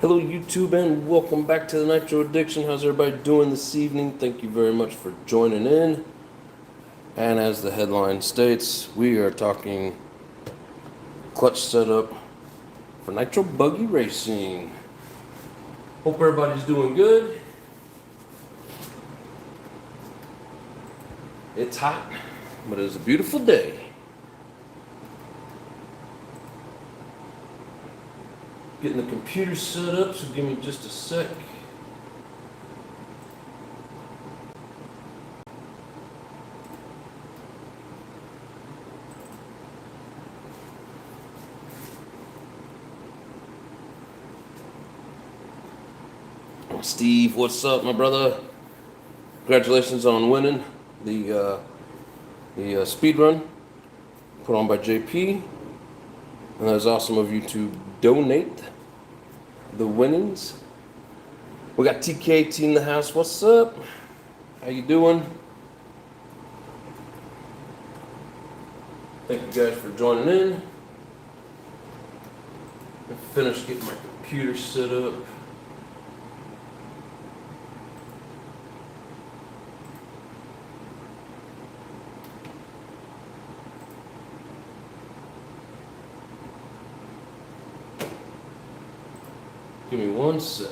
Hello YouTube and welcome back to the Nitro Addiction. How's everybody doing this evening? Thank you very much for joining in. And as the headline states, we are talking clutch setup for Nitro Buggy Racing. Hope everybody's doing good. It's hot, but it's a beautiful day. Getting the computer set up, so give me just a sec. Steve, what's up, my brother? Congratulations on winning the speed run put on by JP. And that was awesome of you to donate the winnings. We got TKT in the house. What's up? How you doing? Thank you guys for joining in. I finished getting my computer set up. Give me one sec.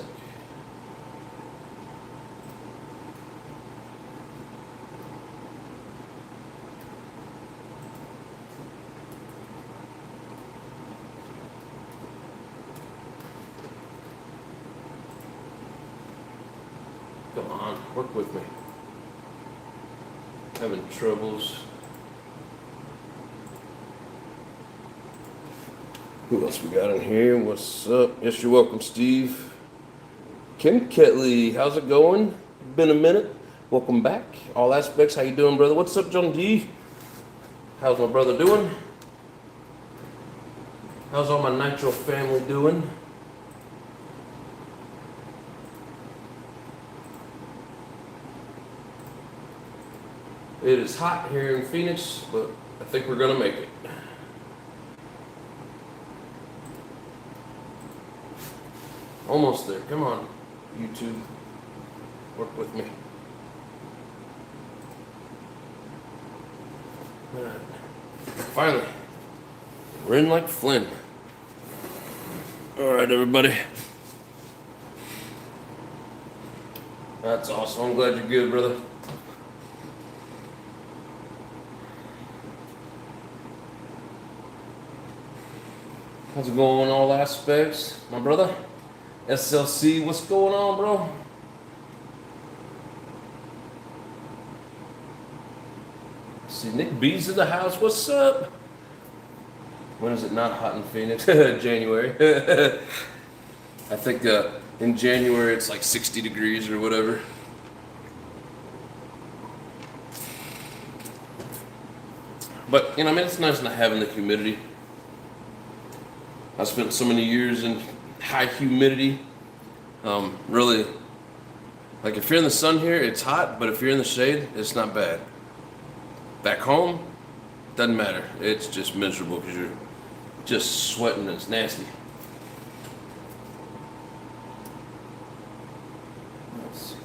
Come on, work with me. Having troubles. Who else we got in here? What's up? Yes, you're welcome, Steve. Kim Ketley, how's it going? Been a minute. Welcome back. All aspects, how you doing, brother? What's up, John D? How's my brother doing? How's all my Nitro family doing? It is hot here in Phoenix, but I think we're gonna make it. Almost there. Come on, YouTube. Work with me. All right. Finally, we're in like Flynn. All right, everybody. That's awesome. I'm glad you're good, brother. How's it going, all aspects, my brother? SLC, what's going on, bro? See, Nick B's in the house. What's up? When is it not hot in Phoenix? January. I think in January it's like 60 degrees or whatever. But, you know, I mean, it's nice not having the humidity. I spent so many years in high humidity. Really, like if you're in the sun here, it's hot, but if you're in the shade, it's not bad. Back home, doesn't matter. It's just miserable because you're just sweating and it's nasty. Let's see.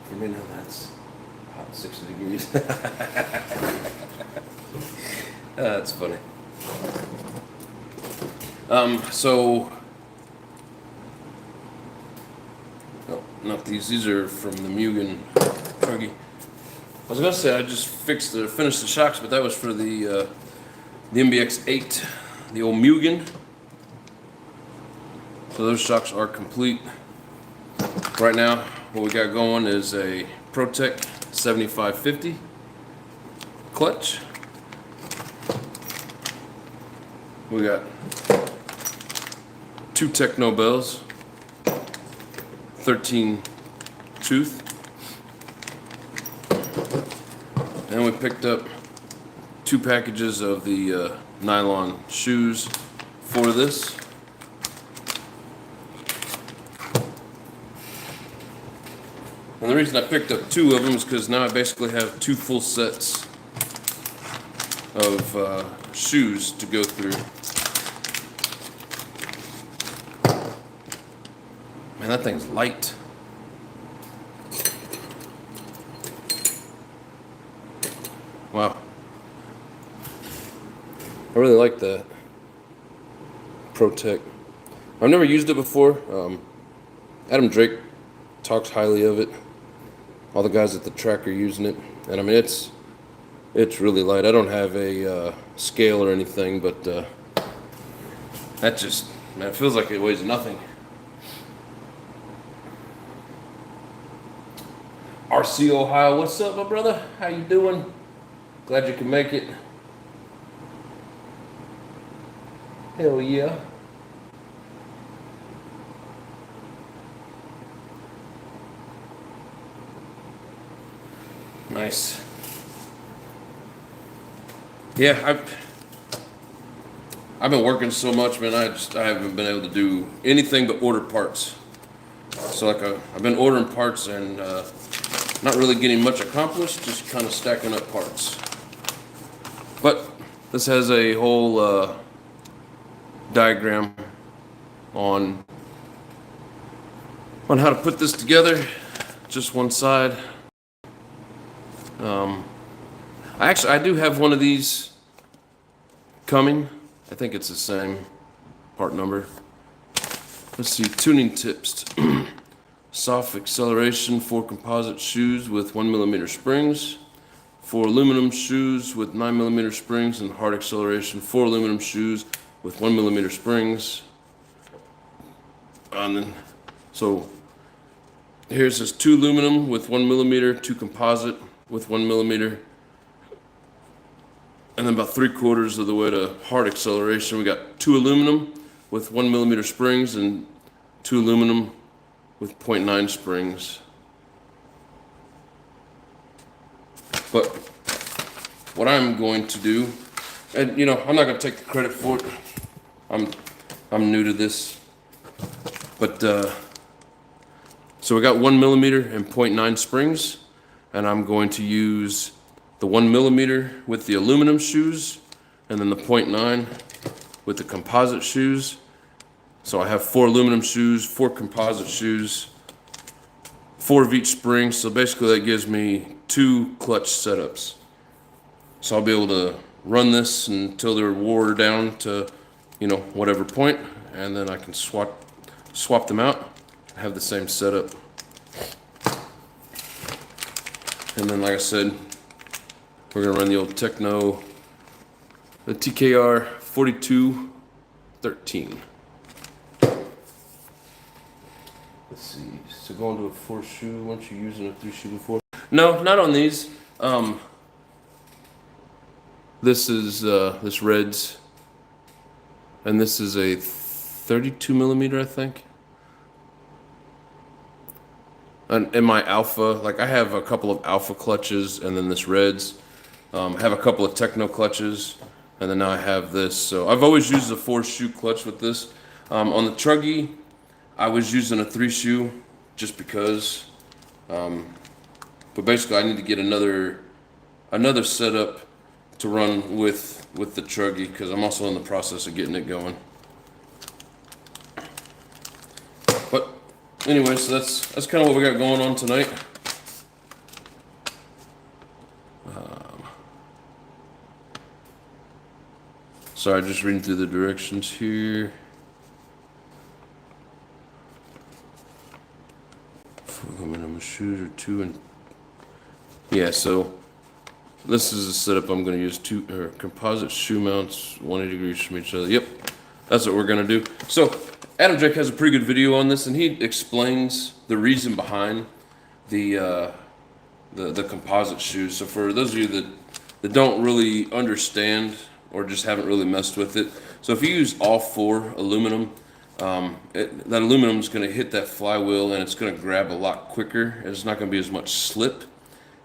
For me now, that's hot 60 degrees. That's funny. So, no, not these. These are from the Mugen buggy. I was gonna say I just finished the shocks, but that was for the MBX8, the old Mugen. So those shocks are complete. Right now, what we got going is a ProTech 7550 clutch. We got 2 Techno bells, 13 tooth, and we picked up 2 packages of the nylon shoes for this. And the reason I picked up 2 of them is because now I basically have 2 full sets of shoes to go through. Man, that thing's light. Wow. I really like that Protect. I've never used it before. Adam Drake talks highly of it. All the guys at the track are using it, and I mean it's really light. I don't have a scale or anything, but that just, man, it feels like it weighs nothing. RC Ohio, what's up, my brother? How you doing? Glad you can make it. Hell yeah. Nice. Yeah, I've been working so much, man. I haven't been able to do anything but order parts. So like I've been ordering parts and not really getting much accomplished, just kind of stacking up parts. But this has a whole diagram on how to put this together. Just one side. I do have one of these coming. I think it's the same part number. Let's see, tuning tips. Soft acceleration for composite shoes with 1mm springs. For aluminum shoes with 9mm springs, and hard acceleration for aluminum shoes with 1mm springs. And then, so here's this 2 aluminum with 1mm, 2 composite with 1mm. And then about 3/4 of the way to hard acceleration, we got 2 aluminum with 1mm springs and 2 aluminum with 0.9 springs. But what I'm going to do, and you know, I'm not going to take the credit for it. I'm new to this, but so we got 1mm and 0.9 springs, and I'm going to use the 1mm with the aluminum shoes, and then the 0.9 with the composite shoes. So I have 4 aluminum shoes, 4 composite shoes, 4 of each spring. So basically that gives me 2 clutch setups. So I'll be able to run this until they're wore down to, you know, whatever point, and then I can swap them out and have the same setup. And then, like I said, we're gonna run the old Techno, the TKR 4213. Let's see, so going to a 4 shoe, weren't you using a 3 shoe before? No, not on these. This is this Reds, and this is a 32mm, I think. And in my Alpha, like I have a couple of Alpha clutches, and then this Reds. I have a couple of Techno clutches, and then now I have this. So I've always used a 4 shoe clutch with this. On the Truggy, I was using a 3 shoe just because. But basically, I need to get another setup to run with the Truggy, because I'm also in the process of getting it going. But anyway, so that's kind of what we got going on tonight. Sorry, just reading through the directions here. Aluminum shoes are 2 and yeah. So this is the setup I'm going to use: 2 composite shoe mounts, 180 degrees from each other. Yep, that's what we're going to do. So Adam Drake has a pretty good video on this, and he explains the reason behind the composite shoes. So for those of you that don't really understand or just haven't really messed with it, so if you use all 4 aluminum, that aluminum is going to hit that flywheel, and it's going to grab a lot quicker. There's not going to be as much slip,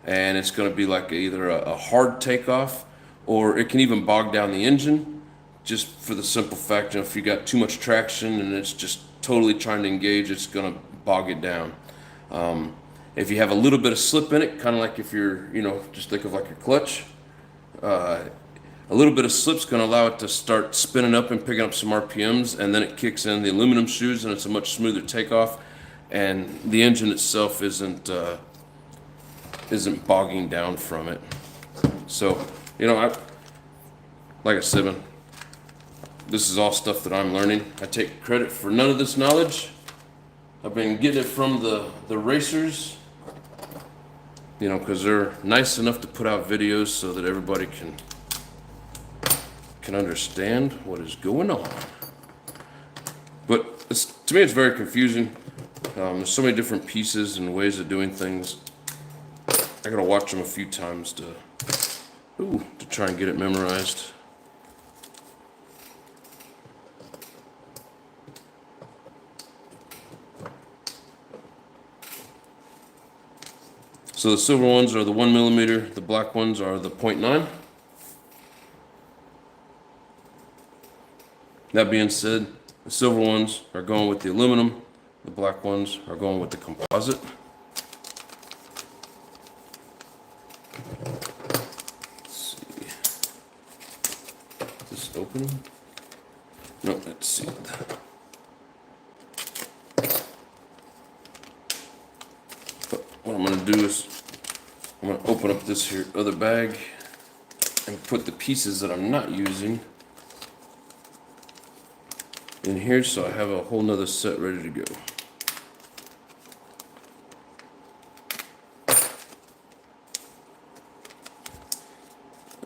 and it's going to be like either a hard takeoff, or it can even bog down the engine, just for the simple fact, you know, if you got too much traction and it's just totally trying to engage, it's going to bog it down. If you have a little bit of slip in it, kind of like if you're, you know, just think of like your clutch, a little bit of slip's going to allow it to start spinning up and picking up some RPMs, and then it kicks in the aluminum shoes, and it's a much smoother takeoff. and the engine itself isn't bogging down from it. So, like I said, man, this is all stuff that I'm learning. I take credit for none of this knowledge. I've been getting it from the racers, because they're nice enough to put out videos so that everybody can understand what is going on. But to me, it's very confusing. There's so many different pieces and ways of doing things. I gotta watch them a few times to try and get it memorized. So the silver ones are the 1 millimeter, the black ones are the 0.9. That being said, the silver ones are going with the aluminum, the black ones are going with the composite. Let's see. Is this open? No, that's sealed. But what I'm going to do is I'm going to open up this here other bag and put the pieces that I'm not using in here, so I have a whole nother set ready to go.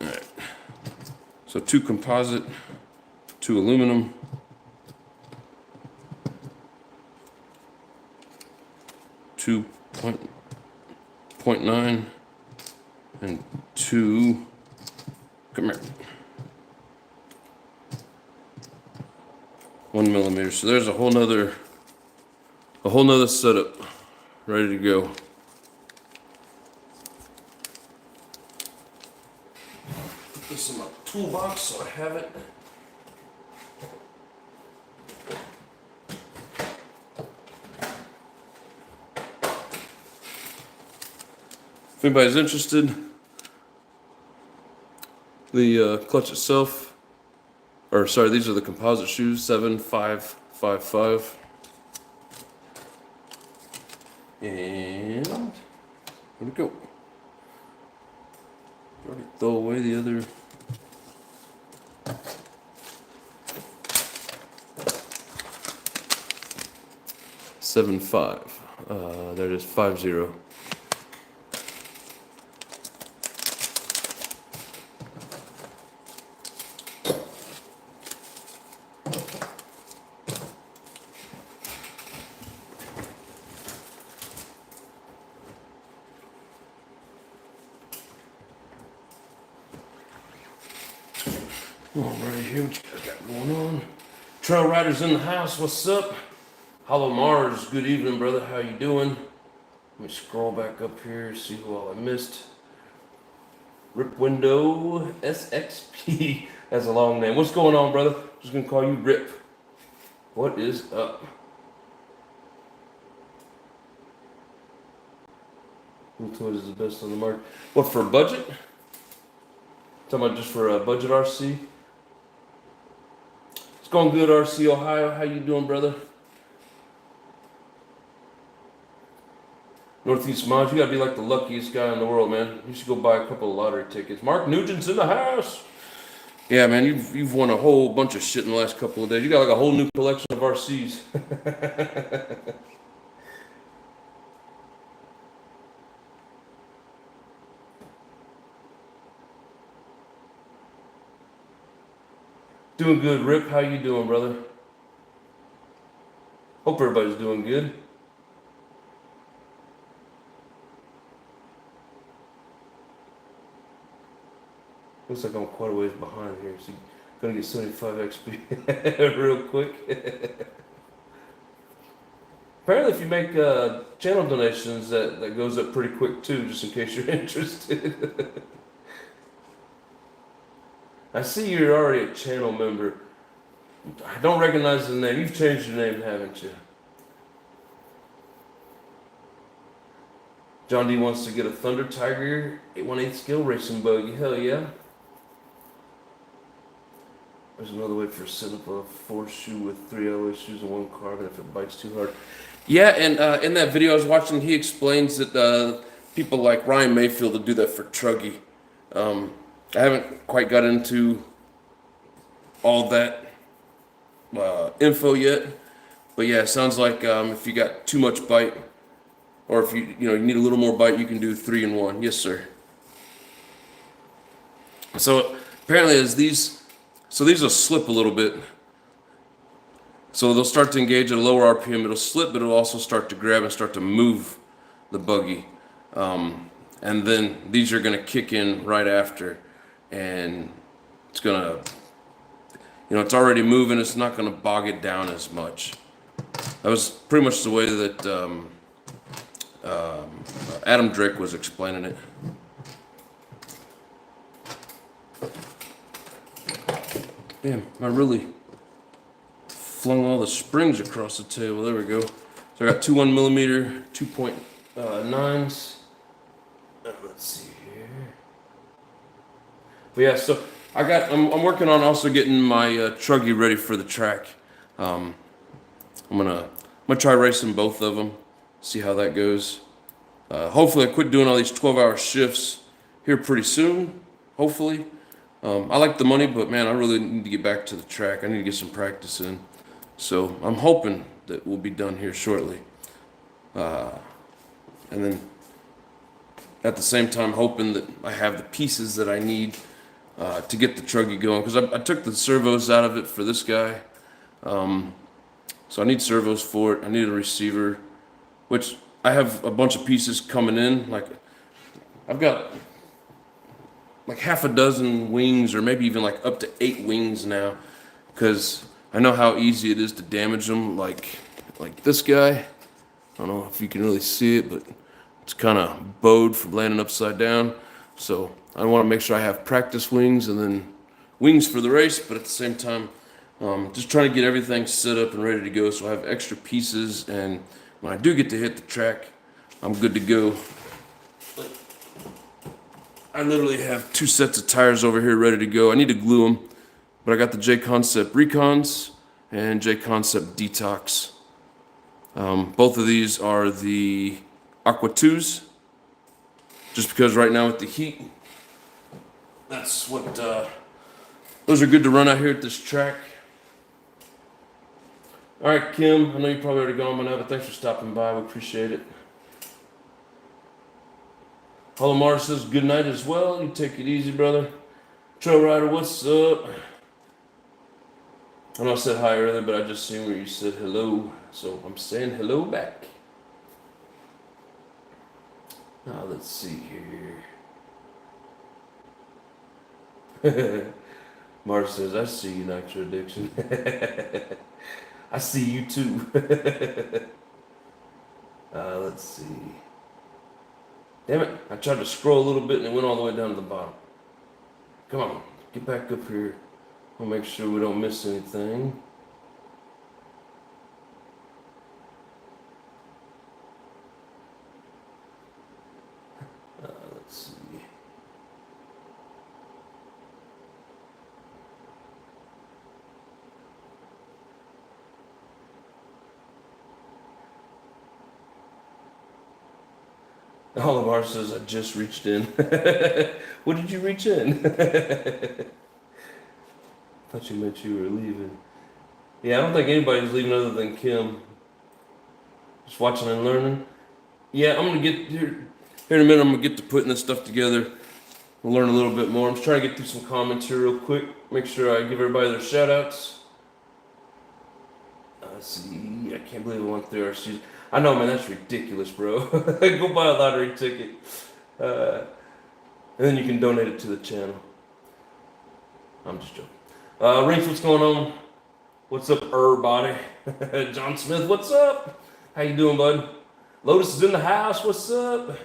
Alright, so 2 composite, 2 aluminum, 2.9, and 2, come here, 1 millimeter. So there's a whole nother setup ready to go. Put this in my toolbox so I have it. If anybody's interested, the clutch itself, these are the composite shoes, 7555. And here we go. Already throw away the other. Seven five. There it is, 50. Alright, here what you guys got going on. Trail riders in the house, what's up? Hollow Mars, good evening, brother. How you doing? Let me scroll back up here, see who all I missed. Rip Window SXP. That's a long name. What's going on, brother? Just gonna call you Rip. What is up? Who toys is the best on the market? What, for a budget? Talking about just for a budget RC? It's going good, RC Ohio. How you doing, brother? Northeast Mods, you gotta be like the luckiest guy in the world, man. You should go buy a couple of lottery tickets. Mark Nugent's in the house. Yeah, man, you've won a whole bunch of shit in the last couple of days. You got like a whole new collection of RCs. Doing good, Rip. How you doing, brother? Hope everybody's doing good. Looks like I'm quite a ways behind here, so gonna get 75 XP real quick. Apparently, if you make channel donations, that goes up pretty quick too, just in case you're interested. I see you're already a channel member. I don't recognize the name. You've changed your name, haven't you? John D wants to get a Thunder Tiger 818 scale racing buggy. Hell yeah. There's another way for setting up a 4-shoe with 3 alloy shoes and 1 carbon if it bites too hard. Yeah, and in that video I was watching, he explains that people like Ryan Mayfield will do that for truggy. I haven't quite got into all that info yet, but yeah, it sounds like if you got too much bite, or if you need a little more bite, you can do 3 in 1. Yes, sir. So apparently, these will slip a little bit. So they'll start to engage at a lower RPM. It'll slip, but it'll also start to grab and start to move the buggy. And then these are going to kick in right after, and it's going to, it's already moving. It's not going to bog it down as much. That was pretty much the way that Adam Drake was explaining it. Damn, I really flung all the springs across the table. There we go. So I got 2 1mm 2.9s. Let's see here. But yeah, so I'm working on also getting my truggy ready for the track. I'm gonna try racing both of them, see how that goes. Hopefully I quit doing all these 12-hour shifts here pretty soon. Hopefully. I like the money, but man, I really need to get back to the track. I need to get some practice in. So I'm hoping that we'll be done here shortly. And then at the same time, hoping that I have the pieces that I need to get the truggy going. Because I took the servos out of it for this guy. So I need servos for it. I need a receiver, which I have a bunch of pieces coming in. Like I've got like half a dozen wings, or maybe even like up to 8 wings now, because I know how easy it is to damage them. Like this guy, I don't know if you can really see it, but it's kind of bowed from landing upside down. So I want to make sure I have practice wings and then wings for the race, but at the same time, just trying to get everything set up and ready to go, so I have extra pieces, and when I do get to hit the track, I'm good to go. I literally have 2 sets of tires over here ready to go. I need to glue them, but I got the J-Concept Recons and J-Concept Detox. Both of these are the Aqua 2s, just because right now with the heat, that's what, those are good to run out here at this track. All right, Kim, I know you're probably already gone by now, but thanks for stopping by. We appreciate it. Hollow Mar says good night as well. You take it easy, brother. Trail Rider, what's up? I know I said hi earlier, but I just seen where you said hello, so I'm saying hello back. Now let's see here. Mark says, I see you, Nitro Addiction. I see you too. Let's see. Damn it, I tried to scroll a little bit and it went all the way down to the bottom. Come on, get back up here. We'll make sure we don't miss anything. Let's see. Oliver says, I just reached in. What did you reach in? Thought you meant you were leaving. Yeah, I don't think anybody's leaving other than Kim. Just watching and learning. Yeah, I'm going to get here in a minute. I'm going to get to putting this stuff together. We'll learn a little bit more. I'm just trying to get through some comments here real quick. Make sure I give everybody their shout outs. Let's see. I can't believe I went through our season. I know, man, that's ridiculous, bro. Go buy a lottery ticket. And then you can donate it to the channel. I'm just joking. Rinks, what's going on? What's up, everybody? John Smith, what's up? How you doing, bud? Lotus is in the house. What's up?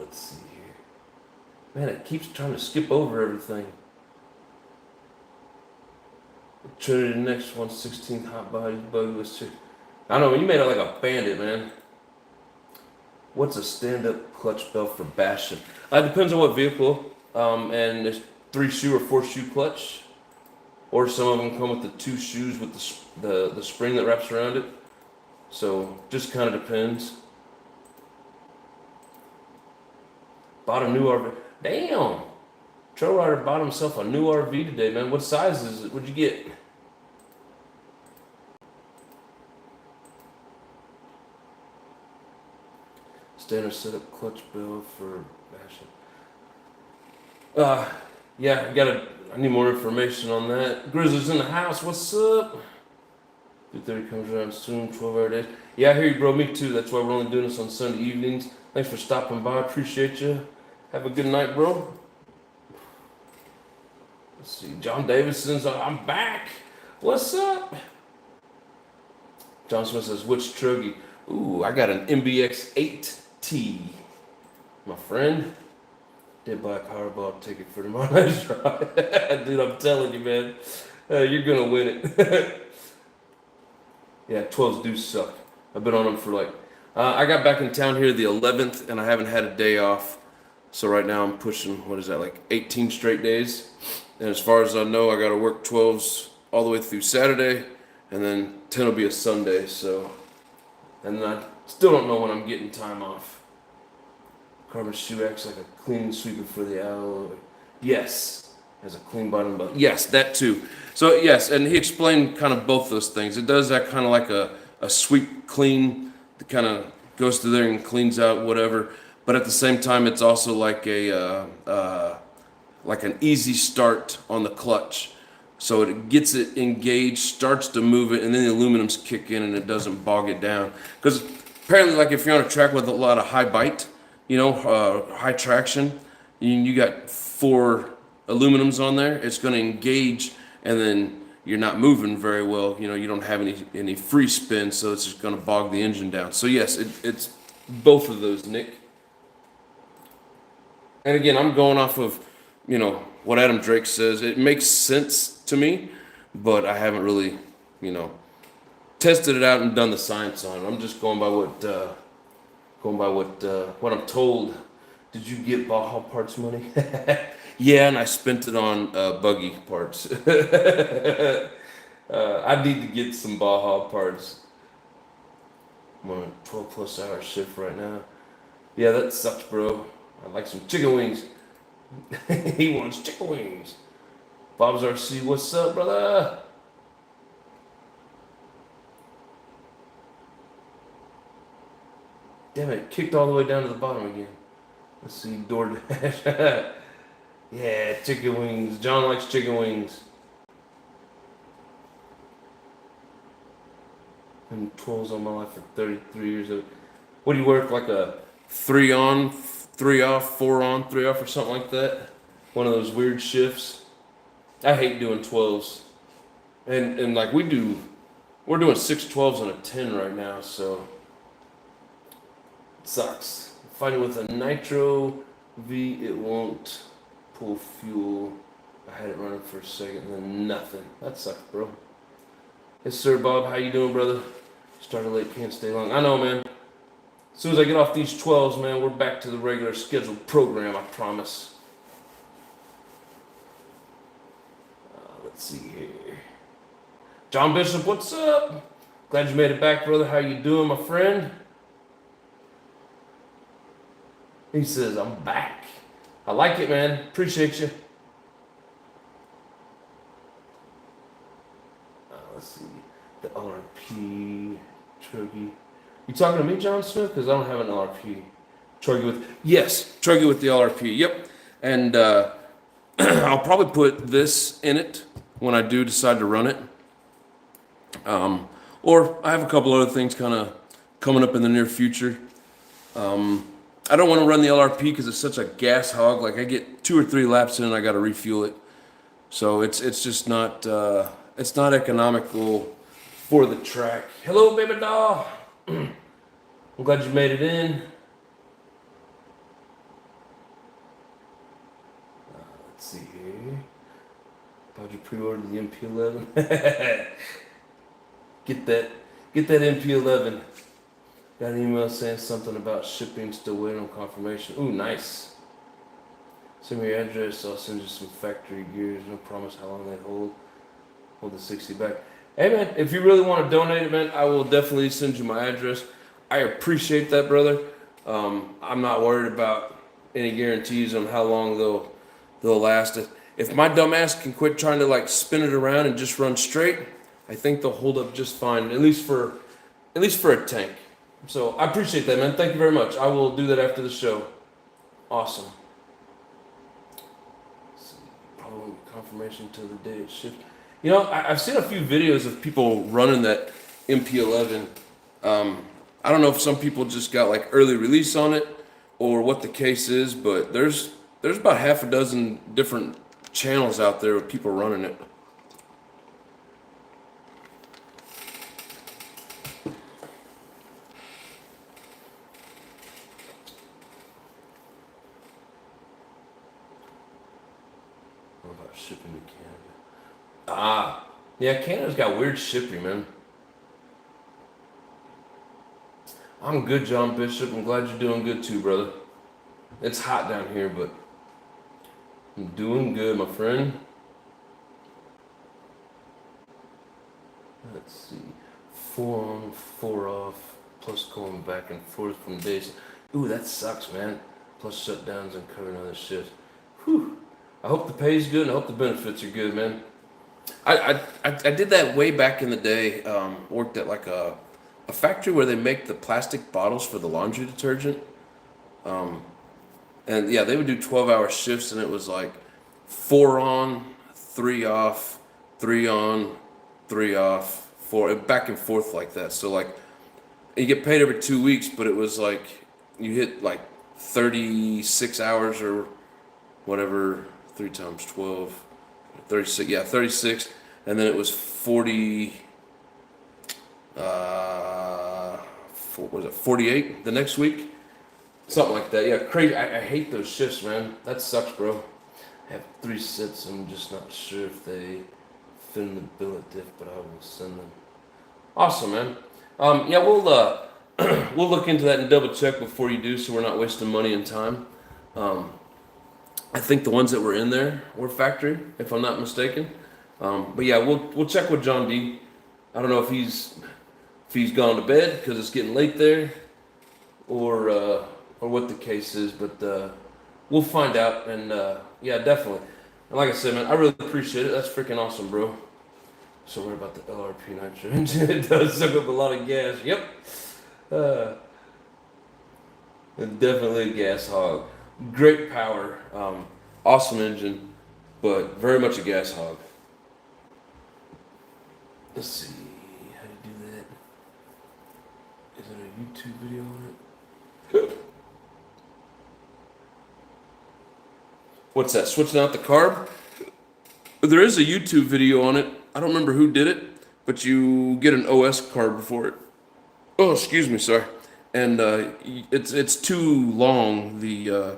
Let's see here. Man, it keeps trying to skip over everything. Trinity next 1/16 hot body buggy was too. I know, you made it like a bandit, man. What's a stand-up clutch belt for bashing? It depends on what vehicle. and there's 3-shoe or 4-shoe clutch, or some of them come with the 2 shoes with the spring that wraps around it. So just kind of depends. Bought a new RV. Damn, Trail Rider bought himself a new RV today, man. What size is it? What'd you get? Standard setup clutch bill for bashing. Yeah, I need more information on that. Grizzly's in the house. What's up? 2:30 comes around soon. 12-hour days. Yeah, I hear you, bro. Me too. That's why we're only doing this on Sunday evenings. Thanks for stopping by. Appreciate you. Have a good night, bro. Let's see. John Davidson's. I'm back. What's up? John Smith says, which truggy? Ooh, I got an MBX 8T. My friend. Did buy a Powerball ticket for tomorrow's ride. Dude, I'm telling you, man. You're going to win it. Yeah, 12s do suck. I've been on them for I got back in town here the 11th, and I haven't had a day off. So right now I'm pushing, what is that, 18 straight days. And as far as I know, I got to work 12s all the way through Saturday, and then 10 will be a Sunday. So, and I still don't know when I'm getting time off. Carbon shoe acts like a clean sweeper for the alloy. Yes, has a clean bottom belt. Yes, that too. So yes, and he explained kind of both those things. It does that kind of like a sweep clean that kind of goes through there and cleans out whatever. But at the same time, it's also like like an easy start on the clutch. So it gets it engaged, starts to move it, and then the aluminums kick in and it doesn't bog it down. Because apparently, if you're on a track with a lot of high bite, high traction, you got 4 aluminums on there, it's going to engage, and then you're not moving very well. You don't have any free spin, so it's just going to bog the engine down. So yes, it's both of those, Nick. And again, I'm going off of, what Adam Drake says. It makes sense to me, but I haven't really, tested it out and done the science on it. I'm just going by what I'm told. Did you get Baja parts money? Yeah, and I spent it on buggy parts. I need to get some Baja parts. I'm on a 12+ hour shift right now. Yeah, that sucks, bro. I'd like some chicken wings. He wants chicken wings. Bob's RC, what's up, brother? Damn it, kicked all the way down to the bottom again. Let's see, DoorDash. Yeah, chicken wings. John likes chicken wings. And 12s on my life for 33 years. What do you work, like a 3 on, 3 off, 4 on, 3 off, or something like that? One of those weird shifts. I hate doing 12s. And we're doing 6 12s on a 10 right now, so it sucks. Fighting with a Nitro V, it won't pull fuel. I had it running for a second and then nothing. That sucks, bro. Yes, sir, Bob. How you doing, brother? Started late, can't stay long. I know, man. As soon as I get off these 12s, man, we're back to the regular scheduled program, I promise. Let's see here. John Bishop, what's up? Glad you made it back, brother. How you doing, my friend? He says, I'm back. I like it, man. Appreciate you. Let's see. The LRP Truggy. You talking to me, John Smith? Because I don't have an LRP. Truggy with the LRP. Yep. And I'll probably put this in it when I do decide to run it. Or I have a couple other things kind of coming up in the near future. I don't want to run the LRP because it's such a gas hog. I get 2 or 3 laps in and I got to refuel it. So it's just not it's not economical for the track. Hello, baby doll. I'm glad you made it in. Let's see here. How'd you pre-order the MP11? Get that MP11. Got an email saying something about shipping, still waiting on confirmation. Ooh, nice. Send me your address. I'll send you some factory gears. No promise how long they hold. Hold the 60 back. Hey man, if you really want to donate it, man, I will definitely send you my address. I appreciate that, brother. I'm not worried about any guarantees on how long they'll last. If my dumb ass can quit trying to like spin it around and just run straight, I think they'll hold up just fine. At least for a tank. So I appreciate that, man. Thank you very much. I will do that after the show. Awesome. Probably confirmation to the day it shipped. You know, I've seen a few videos of people running that MP11. I don't know if some people just got like early release on it or what the case is, but there's about half a dozen different channels out there of people running it. What about shipping to Canada? Yeah, Canada's got weird shipping, man. I'm good, John Bishop. I'm glad you're doing good too, brother. It's hot down here, but I'm doing good, my friend. Let's see. 4 on, 4 off, plus going back and forth from days. Ooh, that sucks, man. Plus shutdowns and covering other shifts. Whew. I hope the pay's good and I hope the benefits are good, man. I did that way back in the day. Worked at like a factory where they make the plastic bottles for the laundry detergent. And yeah, they would do 12-hour shifts, and it was like 4 on, 3 off, 3 on, 3 off, 4, back and forth like that. So like, you get paid every 2 weeks, but it was like you hit like 36 hours or whatever, 3 times 12, 36. Yeah, 36, and then it was 40. Was it 48 the next week? Something like that. Yeah, crazy. I hate those shifts, man. That sucks, bro. I have 3 sets. I'm just not sure if they fit in the bill of diff, but I will send them. Awesome, man. Yeah, we'll we'll look into that and double check before you do, so we're not wasting money and time. I think the ones that were in there were factory, if I'm not mistaken. But yeah, we'll check with John D. I don't know if he's gone to bed because it's getting late there, or what the case is, but we'll find out. And yeah, definitely. And like I said, man, I really appreciate it. That's freaking awesome, bro. So what about the LRP nitro engine? It does suck up a lot of gas. Yep. Definitely a gas hog. Great power. Awesome engine, but very much a gas hog. Let's see. How do you do that? Is there a YouTube video on it? What's that? Switching out the carb? There is a YouTube video on it. I don't remember who did it, but you get an OS carb for it. Oh, excuse me, sorry. And it's too long. The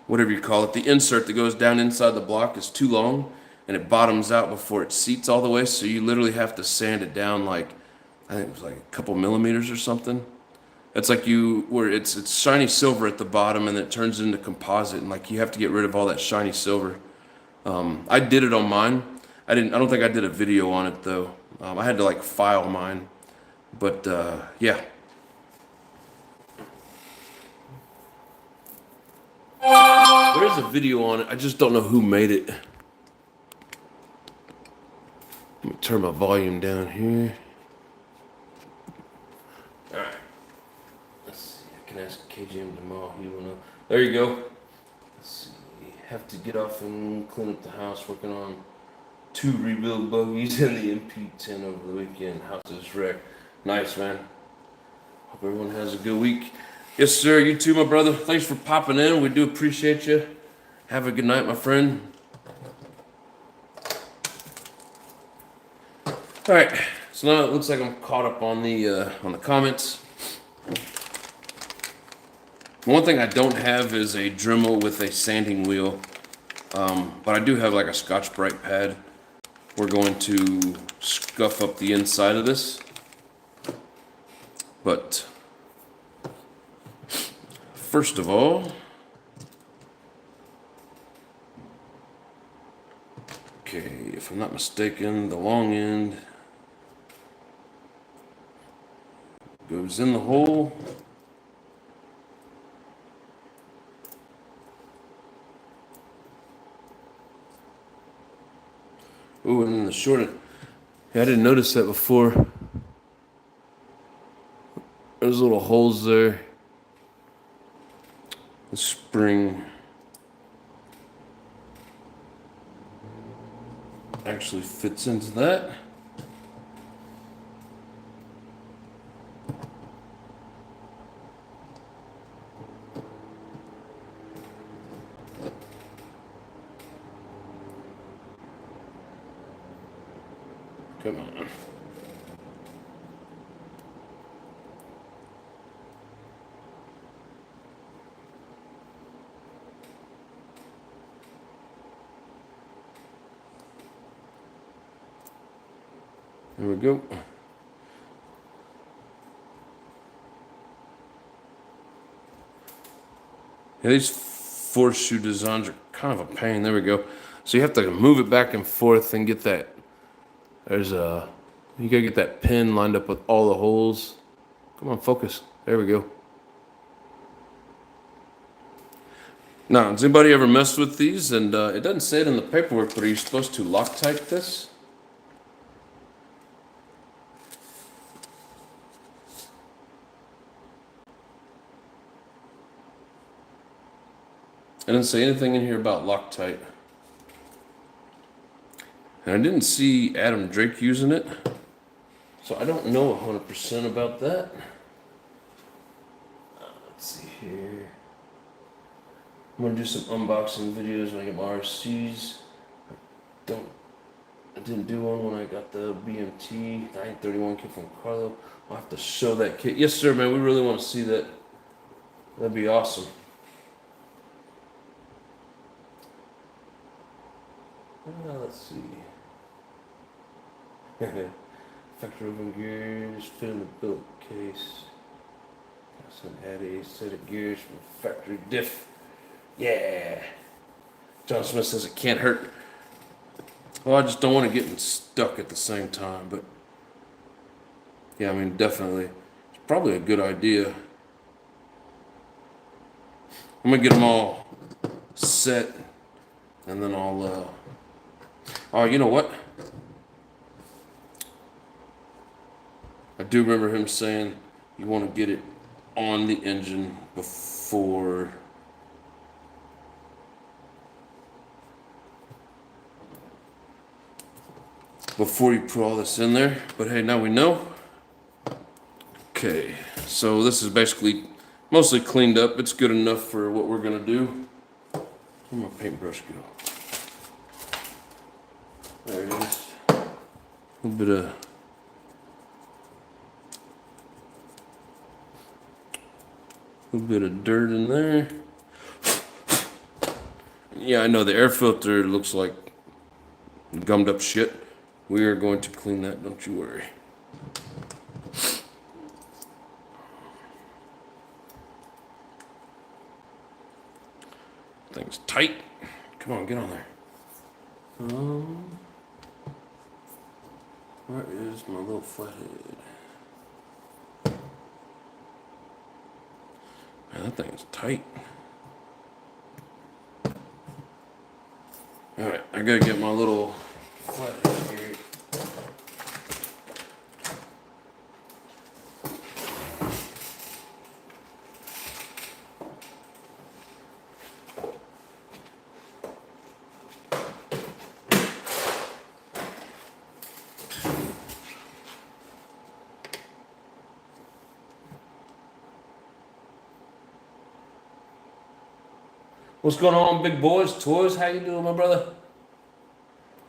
whatever you call it, the insert that goes down inside the block is too long, and it bottoms out before it seats all the way. So you literally have to sand it down like, I think it was like a couple millimeters or something. It's like it's shiny silver at the bottom, and it turns into composite, and like you have to get rid of all that shiny silver. I did it on mine. I don't think I did a video on it though. I had to like file mine, but yeah. There is a video on it. I just don't know who made it. Let me turn my volume down here. All right. Let's see. I can ask KGM tomorrow. He will know. There you go. Let's see. Have to get off and clean up the house. Working on 2 rebuild buggies and the MP10 over the weekend. House is wrecked. Nice, man. Hope everyone has a good week. Yes, sir. You too, my brother. Thanks for popping in. We do appreciate you. Have a good night, my friend. All right. So now it looks like I'm caught up on the comments. One thing I don't have is a Dremel with a sanding wheel, but I do have like a Scotch-Brite pad. We're going to scuff up the inside of this, but first of all, Okay, if I'm not mistaken, the long end goes in the hole. Ooh, and then the short end. Yeah, I didn't notice that before. There's little holes there. The spring actually fits into that. Come on. There we go. Yeah, these force shoe designs are kind of a pain. There we go. So you have to move it back and forth and get that. You gotta get that pin lined up with all the holes. Come on, focus. There we go. Now, has anybody ever messed with these? And it doesn't say it in the paperwork, but are you supposed to Loctite this? I didn't say anything in here about Loctite. And I didn't see Adam Drake using it. So I don't know 100% about that. Let's see here. I'm gonna do some unboxing videos when I get my RCs. I didn't do one when I got the BMT 931 kit from Carlo. I'll have to show that kit. Yes, sir, man. We really want to see that. That'd be awesome. Let's see. Factory oven gears, fit in the built case. Add a set of gears from factory diff. Yeah. John Smith says it can't hurt. Well, I just don't want to get stuck at the same time, but yeah, I mean, definitely. It's probably a good idea. I'm gonna get them all set, and then I'll, oh, you know what? I do remember him saying you want to get it on the engine before you put all this in there. But hey, now we know. Okay, so this is basically mostly cleaned up. It's good enough for what we're gonna do. Where'd my paintbrush go? There it is. A little bit of dirt in there. Yeah, I know the air filter looks like gummed up shit. We are going to clean that, don't you worry. Thing's tight. Come on, get on there. Where is my little flathead? Man, that thing is tight. Alright, I gotta get my little flathead here. What's going on, big boys, toys? How you doing, my brother?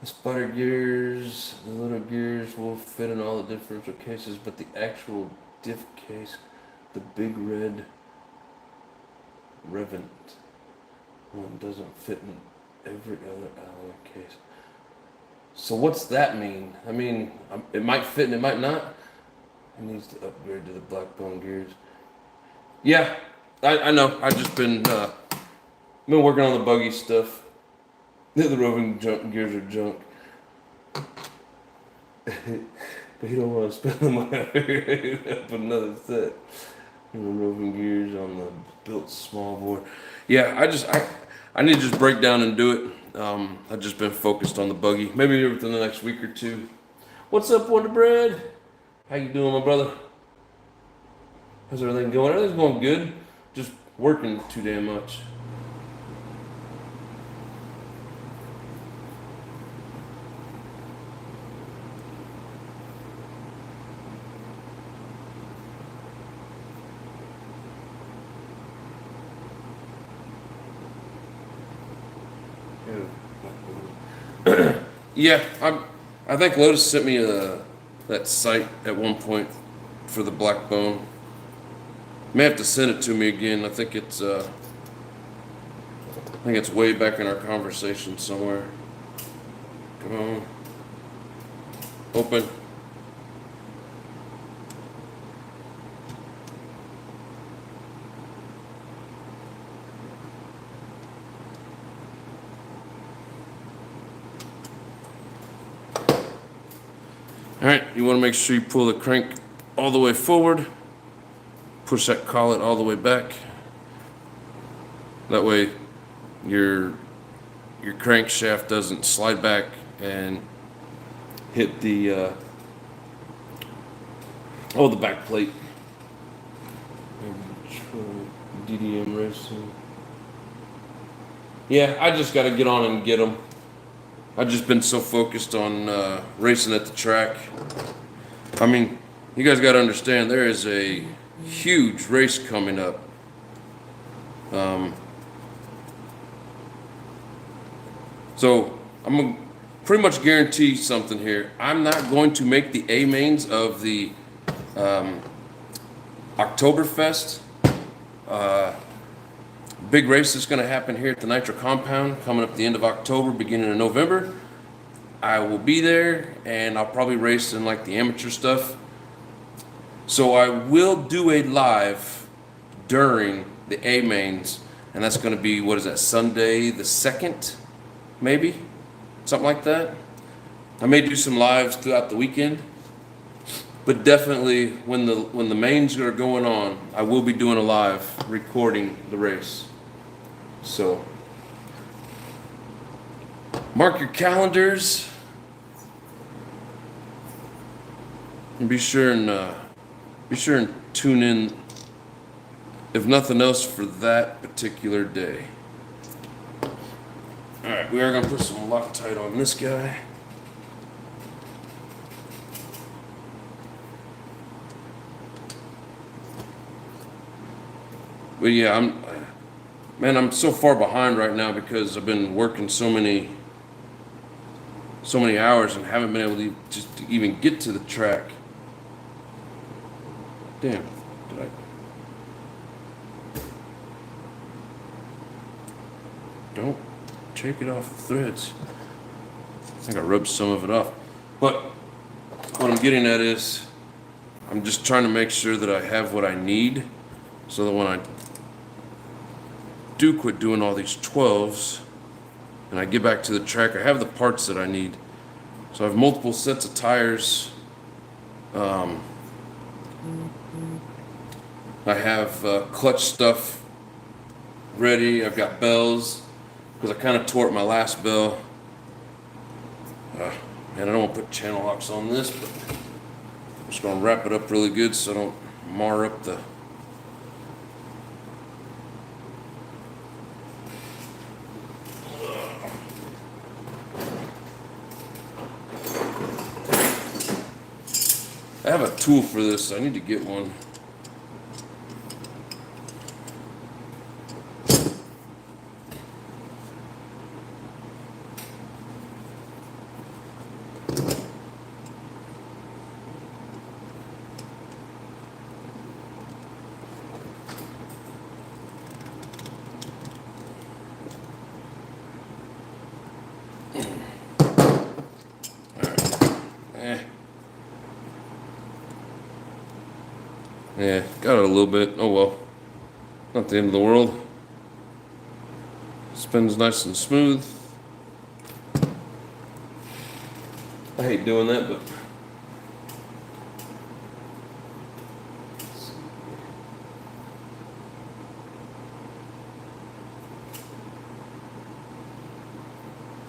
The spider gears, the little gears will fit in all the differential cases, but the actual diff case, the big red Revent one doesn't fit in every other alloy case. So what's that mean? I mean, it might fit and it might not. It needs to upgrade to the black bone gears. Yeah, I know. I've just been working on the buggy stuff. The roving junk gears are junk. But you don't want to spend the money up another set. Roving gears on the built small bore. Yeah, I need to just break down and do it. I've just been focused on the buggy. Maybe within the next week or two. What's up, Wonder Bread? How you doing, my brother? How's everything going? Everything's going good. Just working too damn much. Yeah, I think Lotus sent me that site at one point for the black bone. May have to send it to me again. I think it's way back in our conversation somewhere. Come on, open. All right, you want to make sure you pull the crank all the way forward, push that collet all the way back. That way your crankshaft doesn't slide back and hit the the back plate. DDM racing. Yeah, I just got to get on and get them. I've just been so focused on racing at the track. I mean, you guys got to understand there is a huge race coming up. So I'm gonna pretty much guarantee something here. I'm not going to make the A mains of the Oktoberfest. Big race is going to happen here at the Nitro compound coming up the end of October, beginning of November. I will be there, and I'll probably race in like the amateur stuff. So I will do a live during the A mains, and that's going to be, what is that, Sunday the 2nd, maybe, something like that. I may do some lives throughout the weekend, but definitely when the mains are going on, I will be doing a live recording the race. So mark your calendars and be sure and tune in, if nothing else, for that particular day. All right, we are gonna put some Loctite on this guy. But yeah, I'm so far behind right now because I've been working so many hours and haven't been able to even get to the track. Damn, did I? Don't take it off the threads. I think I rubbed some of it off. But what I'm getting at is I'm just trying to make sure that I have what I need so that when I do quit doing all these 12s and I get back to the track, I have the parts that I need. So I have multiple sets of tires. I have clutch stuff ready. I've got bells because I kind of tore up my last bell. And I don't want to put channel locks on this, but I'm just going to wrap it up really good so I don't mar up the I have a tool for this. I need to get one. Yeah, got it a little bit. Oh well. Not the end of the world. Spins nice and smooth. I hate doing that, but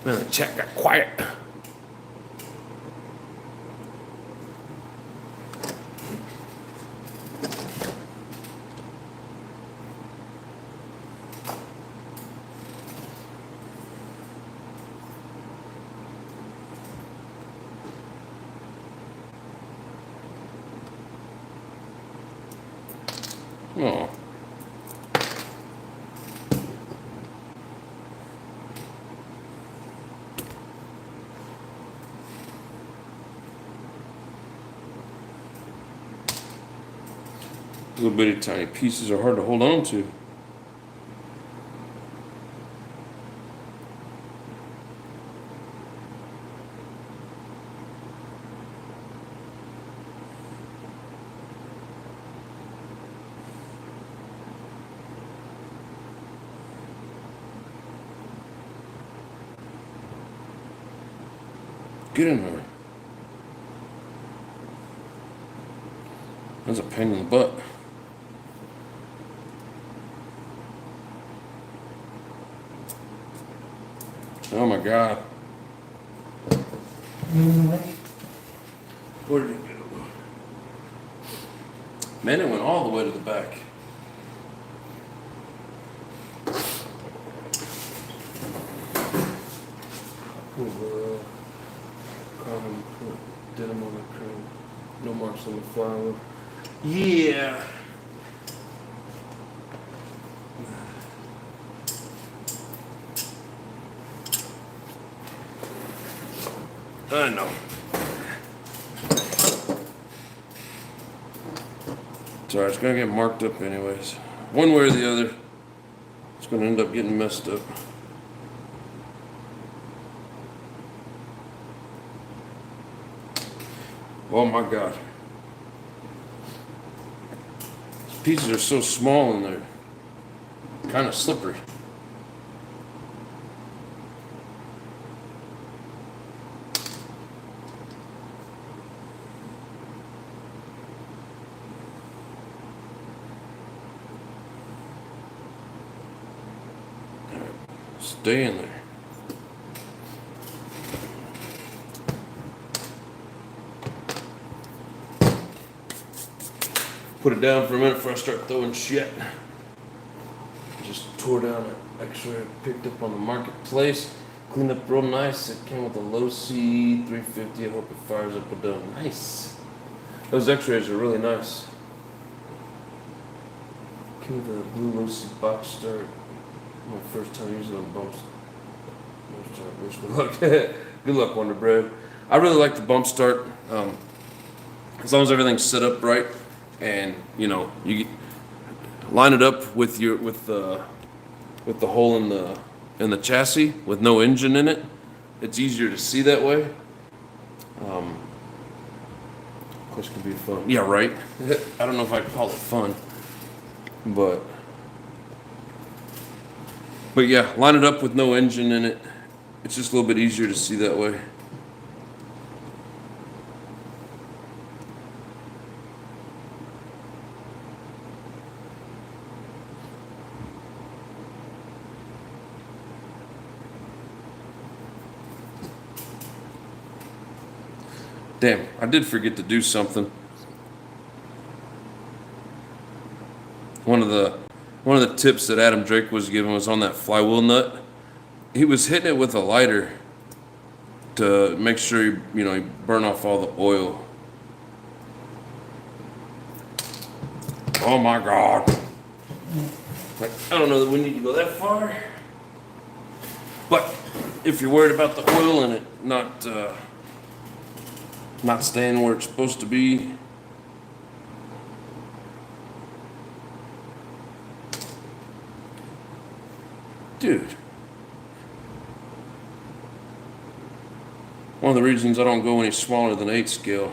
man, the chat got quiet. Oh. Little bitty tiny pieces are hard to hold on to. Get in there. That's a pain in the butt. Oh my God. Where did it go? Man, it went all the way to the back. Carbon denim on the cream. No marks on the flower. Yeah. I know. Sorry, it's gonna get marked up anyways. One way or the other, it's gonna end up getting messed up. Oh my God. These pieces are so small and they're kind of slippery. Stay in there. Put it down for a minute before I start throwing shit. Just tore down an X-ray I picked up on the marketplace. Cleaned up real nice. It came with a low C 350. I hope it fires up and down. Nice. Those X-rays are really nice. Came with a blue low C box start. My first time using it on bumps. Wish me luck. Good luck, Wonder Bread. I really like the bump start. As long as everything's set up right, and you know you line it up with the hole in the chassis with no engine in it. It's easier to see that way. Of course, it can be fun. Yeah, right. I don't know if I can call it fun, but yeah, line it up with no engine in it. It's just a little bit easier to see that way. Damn, I did forget to do something. One of the tips that Adam Drake was giving was on that flywheel nut. He was hitting it with a lighter to make sure you burn off all the oil. Oh my God. Like, I don't know that we need to go that far. But if you're worried about the oil and it not staying where it's supposed to be, dude. One of the reasons I don't go any smaller than 8 scale.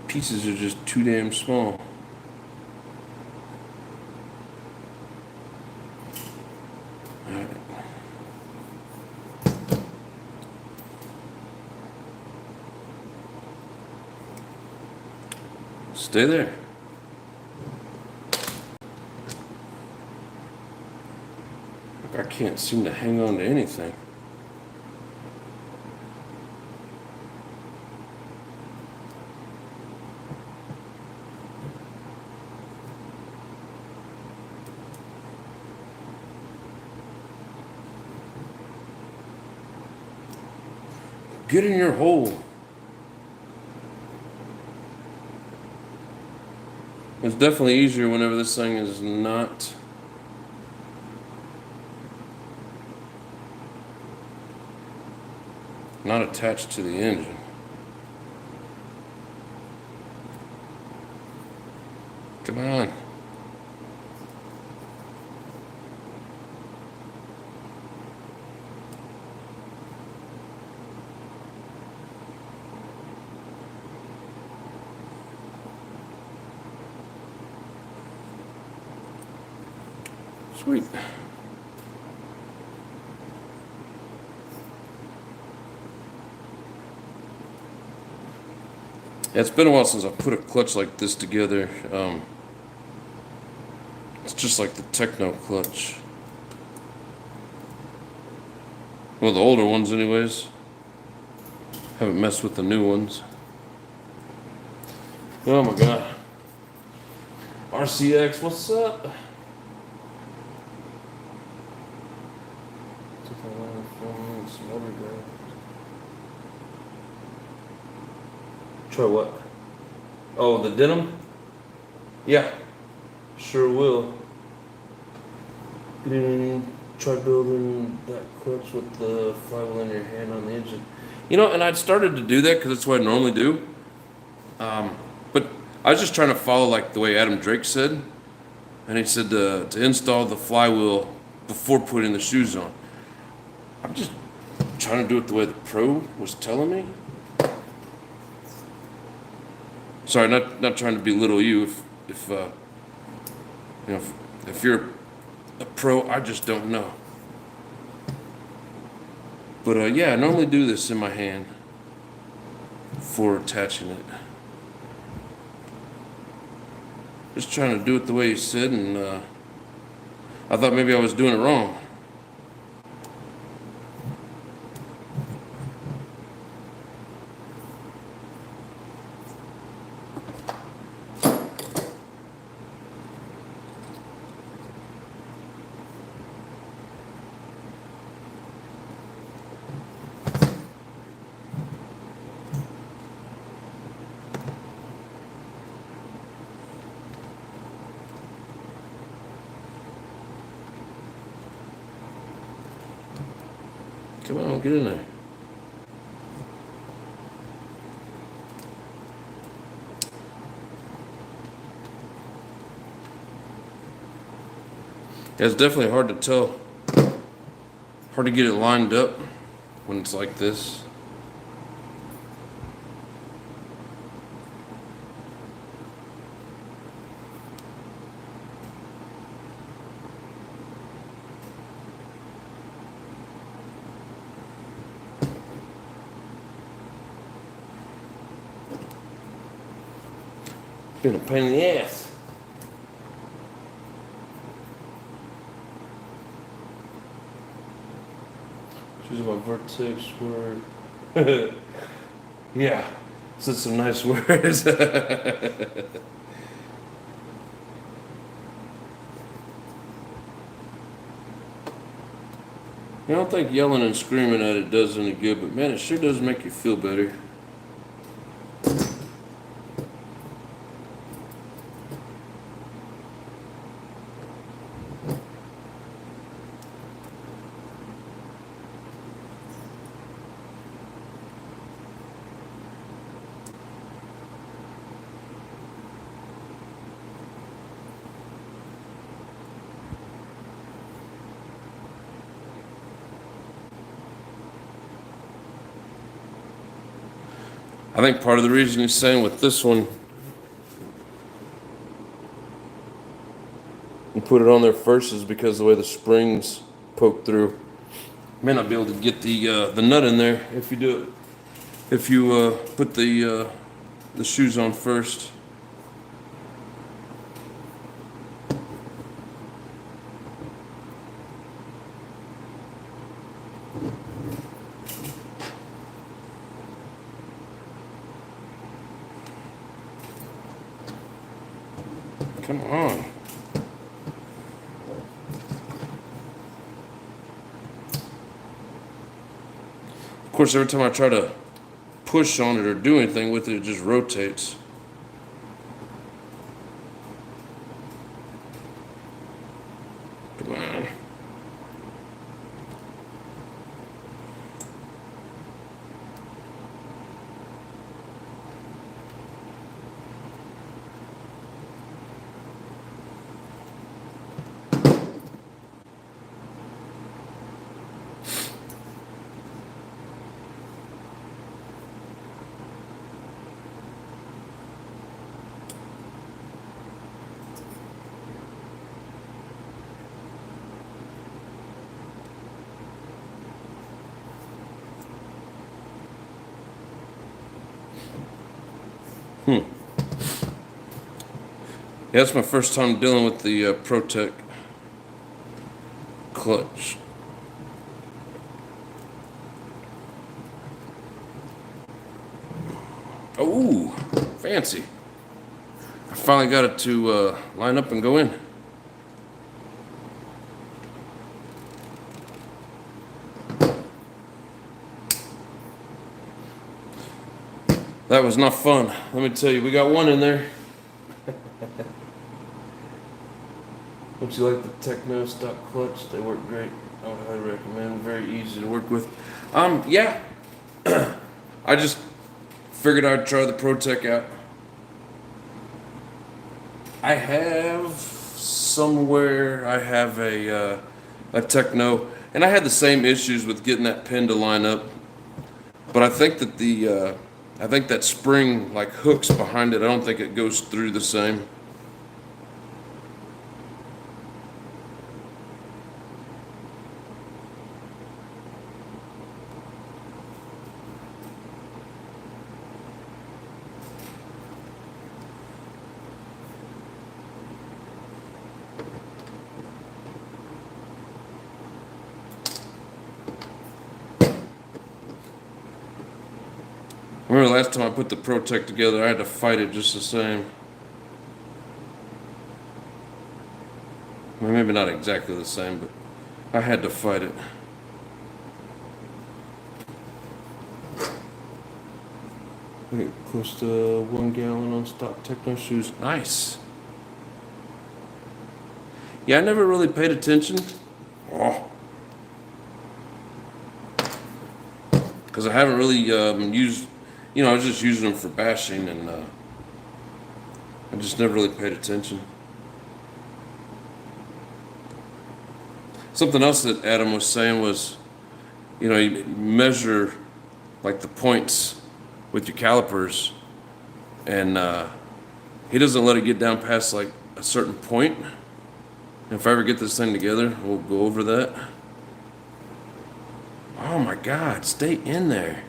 Pieces are just too damn small. All right. Stay there. I can't seem to hang on to anything. Get in your hole. It's definitely easier whenever this thing is not attached to the engine. Come on. Sweet. Yeah, it's been a while since I put a clutch like this together. It's just like the Techno clutch. Well, the older ones anyways. Haven't messed with the new ones. Oh my god. RCX, what's up? Try what? Oh, the denim? Yeah, sure will. Try building that clutch with the flywheel in your hand on the engine. You know, and I'd started to do that because that's what I normally do. But I was just trying to follow like the way Adam Drake said. And he said to install the flywheel before putting the shoes on. I'm just trying to do it the way the pro was telling me. Sorry, not trying to belittle you. If you know, if you're a pro, I just don't know. But yeah, I normally do this in my hand before attaching it. Just trying to do it the way he said, and I thought maybe I was doing it wrong. Come on, get in there. Yeah, it's definitely hard to tell. Hard to get it lined up when it's like this. Been a pain in the ass. Choose my Vertex word. Yeah, said some nice words. I don't think yelling and screaming at it does any good, but man, it sure does make you feel better. I think part of the reason he's saying with this one, you put it on there first is because the way the springs poke through. May not be able to get the nut in there if you do it. If you put the shoes on first. Come on. Of course, every time I try to push on it or do anything with it, it just rotates. Come on. Yeah, that's my first time dealing with the Protec clutch. Oh, fancy. I finally got it to line up and go in. That was not fun. Let me tell you, we got one in there. Don't you like the Techno stock clutch? They work great. I would highly recommend. Very easy to work with. Yeah. I just figured I'd try the Protec out. I have somewhere. I have a Techno, and I had the same issues with getting that pin to line up. But I think that I think that spring like hooks behind it. I don't think it goes through the same. I remember the last time I put the Protec together, I had to fight it just the same. Well, maybe not exactly the same, but I had to fight it. I get close to 1 gallon on stock Techno shoes. Nice. Yeah, I never really paid attention. Oh. Because I haven't really used, I was just using them for bashing, and I just never really paid attention. Something else that Adam was saying was, you measure like the points with your calipers, and he doesn't let it get down past like a certain point. And if I ever get this thing together, we'll go over that. Oh my God, stay in there.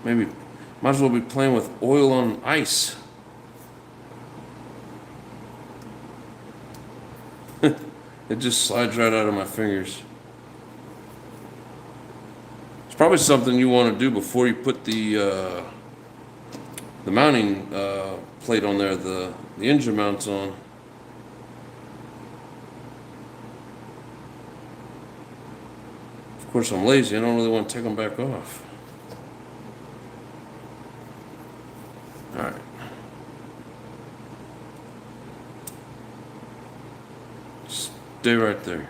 Maybe might as well be playing with oil on ice. It just slides right out of my fingers. It's probably something you want to do before you put the mounting plate on there, the engine mounts on. Of course, I'm lazy. I don't really want to take them back off. All right. Stay right there.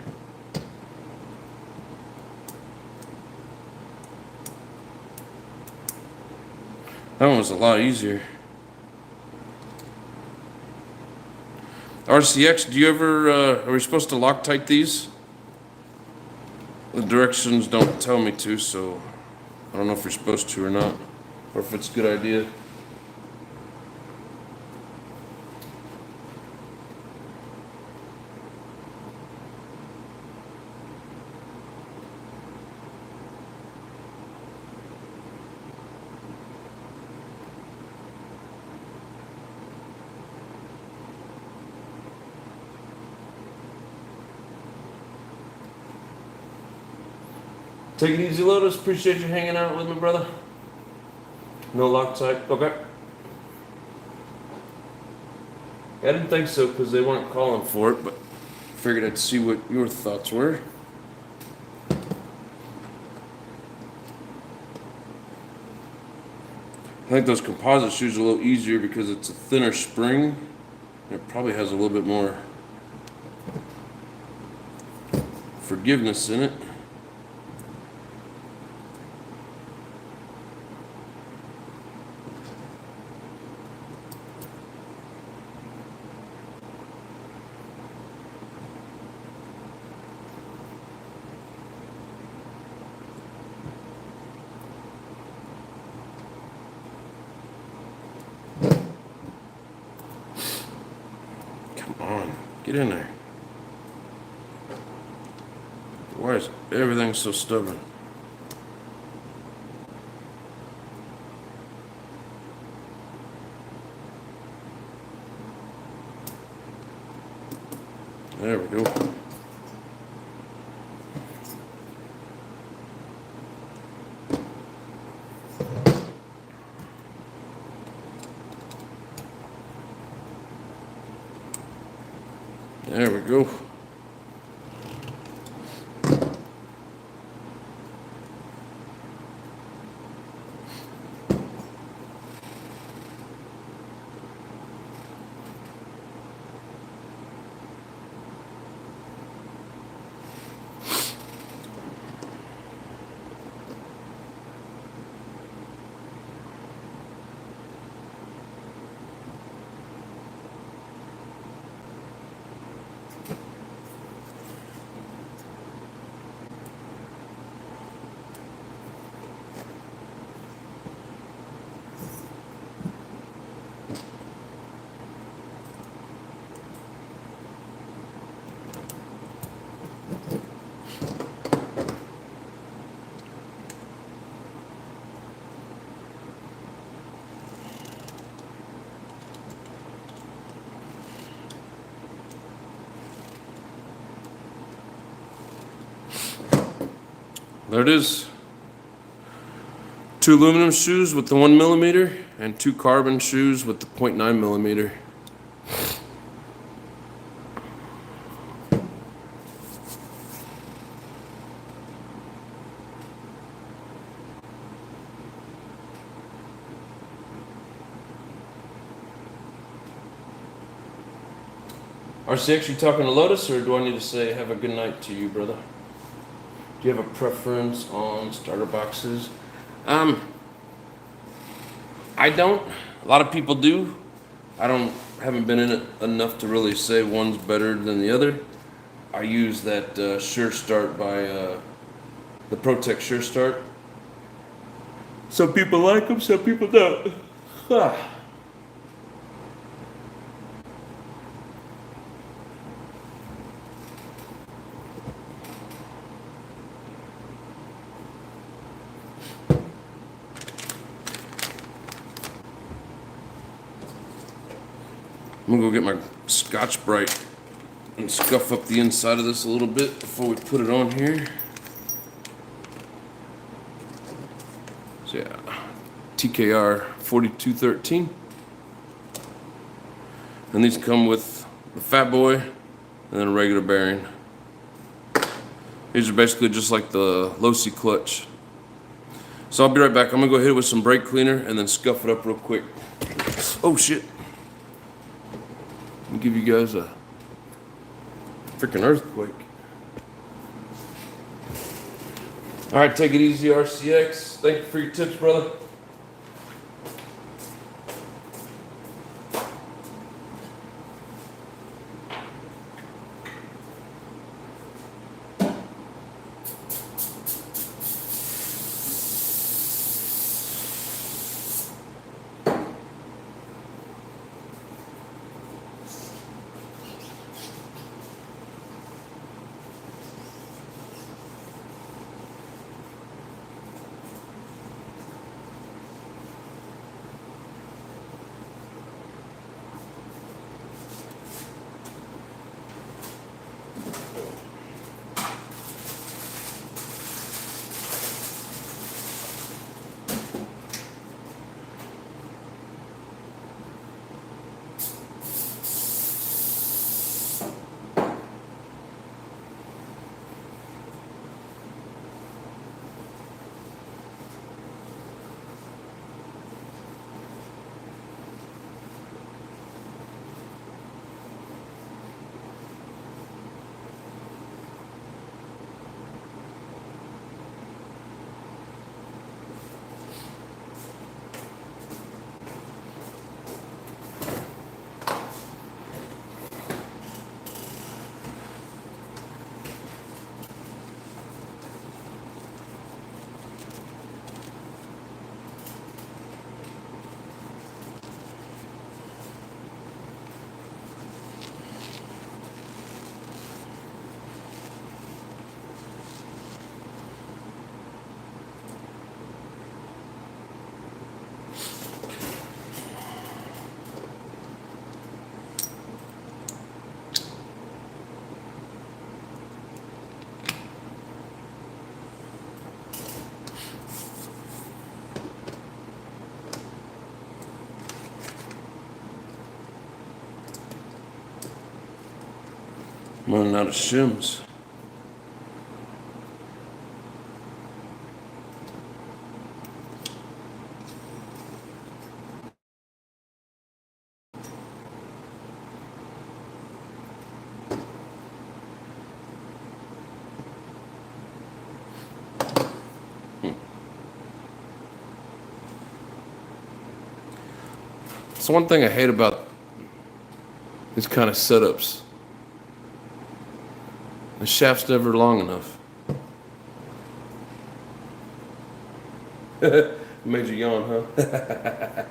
That one was a lot easier. RCX, do you ever, are we supposed to Loctite these? The directions don't tell me to, so I don't know if you're supposed to or not, or if it's a good idea. Take it easy, Lotus. Appreciate you hanging out with me, brother. No Loctite. Okay. I didn't think so because they weren't calling for it, but figured I'd see what your thoughts were. I think those composite shoes are a little easier because it's a thinner spring. It probably has a little bit more forgiveness in it. Come on, get in there. Why is everything so stubborn? There we go. There we go. There it is. 2 aluminum shoes with the 1 millimeter and 2 carbon shoes with the 0.9 millimeter. RCX, you talking to Lotus, or do I need to say have a good night to you, brother? Do you have a preference on starter boxes? I don't. A lot of people do. Haven't been in it enough to really say one's better than the other. I use that Sure Start by the ProTech Sure Start. Some people like them, some people don't. I'm gonna go get my Scotch Brite and scuff up the inside of this a little bit before we put it on here. So yeah, TKR 4213. And these come with the Fat Boy and then a regular bearing. These are basically just like the low-C clutch. So I'll be right back. I'm gonna go hit it with some brake cleaner and then scuff it up real quick. Oh shit. I'll give you guys a freaking earthquake. All right, take it easy, RCX. Thank you for your tips, brother. I'm running out of shims. It's one thing I hate about these kind of setups. The shaft's never long enough. Made you yawn, huh?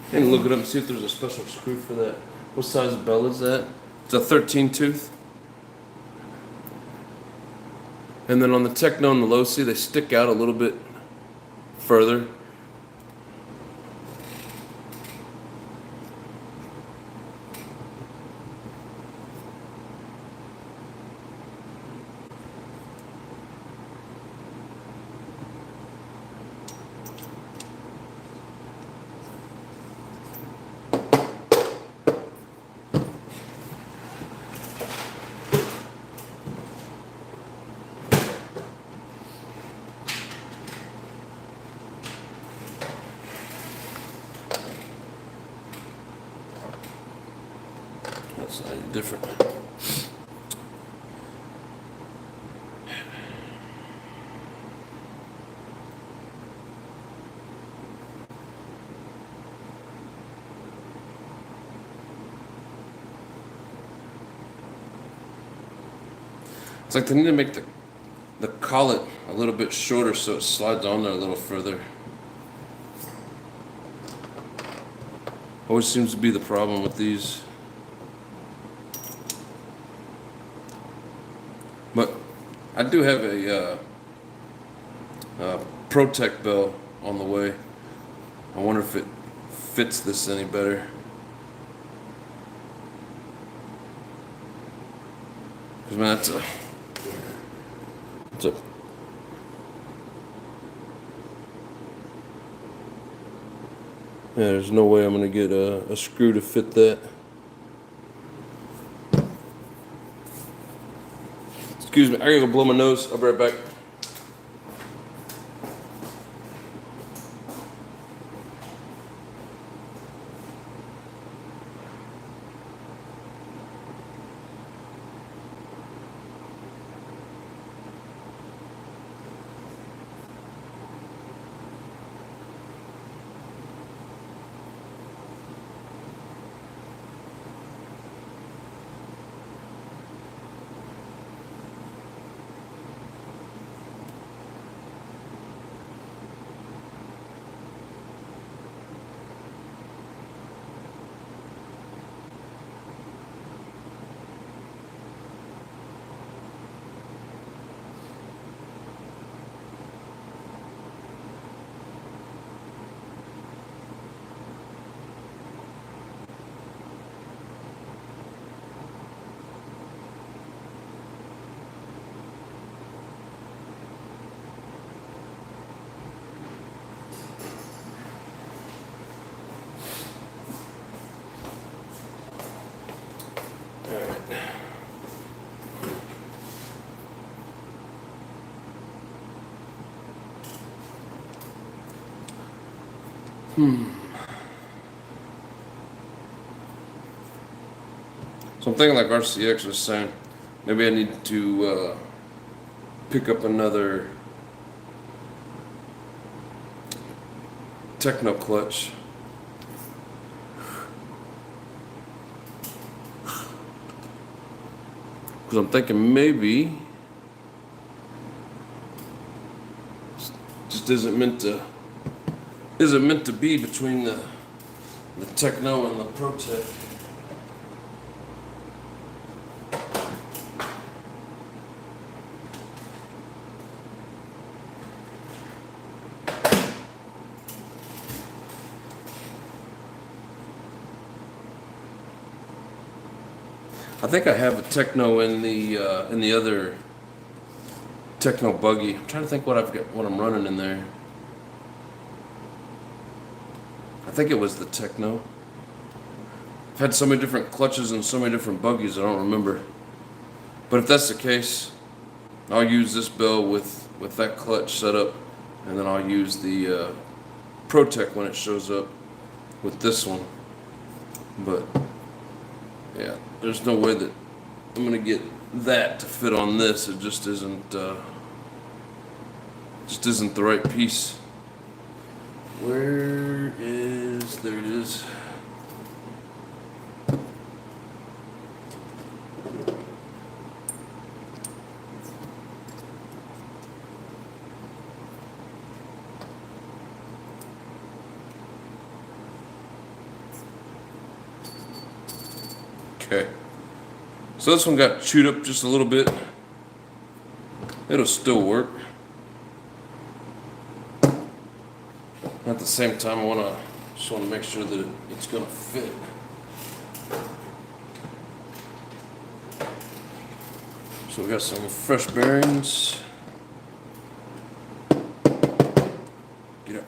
I can look it up and see if there's a special screw for that. What size bell is that? It's a 13 tooth. And then on the Techno and the Low C, they stick out a little bit further. That's slightly different. It's like they need to make the collet a little bit shorter so it slides on there a little further. Always seems to be the problem with these. But I do have a Protect bell on the way. I wonder if it fits this any better. Because man, it's a yeah, there's no way I'm gonna get a screw to fit that. Excuse me, I gotta go blow my nose. I'll be right back. So I'm thinking like RCX was saying, maybe I need to pick up another Techno clutch. Because I'm thinking maybe just isn't meant to be between the Techno and the ProTech. I think I have a Techno in the other Techno buggy. I'm trying to think what I'm running in there. I think it was the Techno. I've had so many different clutches and so many different buggies I don't remember. But if that's the case, I'll use this bell with that clutch set up, and then I'll use the ProTech when it shows up with this one. But yeah, there's no way that I'm gonna get that to fit on this. It just isn't the right piece. There it is. Okay. So this one got chewed up just a little bit. It'll still work. At the same time, I just want to make sure that it's going to fit. So we got some fresh bearings. Get up.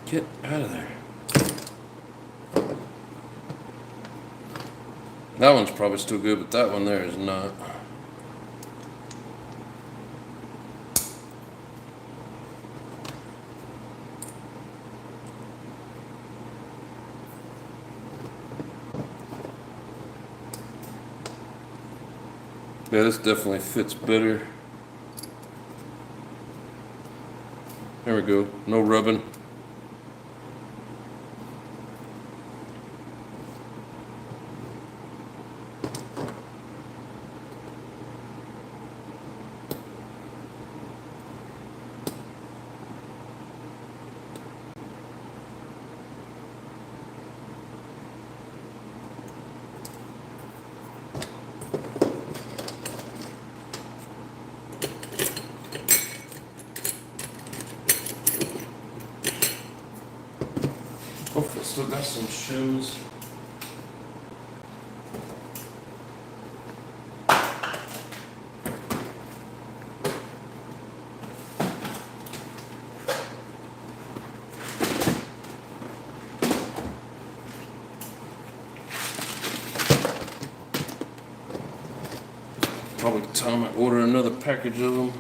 Get out of there. That one's probably still good, but that one there is not. Yeah, this definitely fits better. There we go. No rubbing. Hopefully still got some shims. Probably time I order another package of them.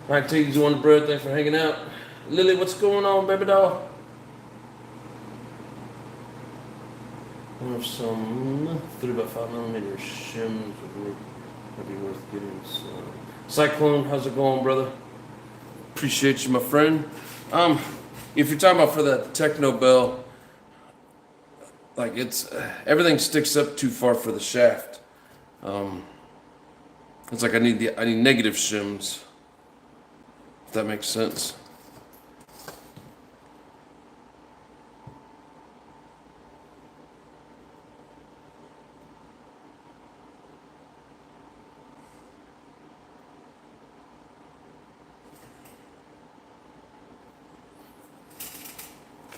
All right, Tiggs, you want the bread? Thanks for hanging out. Lily, what's going on, baby doll? I have some 3x5mm shims would be worth getting some. Cyclone, how's it going, brother? Appreciate you, my friend. If you're talking about for that Techno bell, like it's everything sticks up too far for the shaft. It's like I need negative shims. If that makes sense.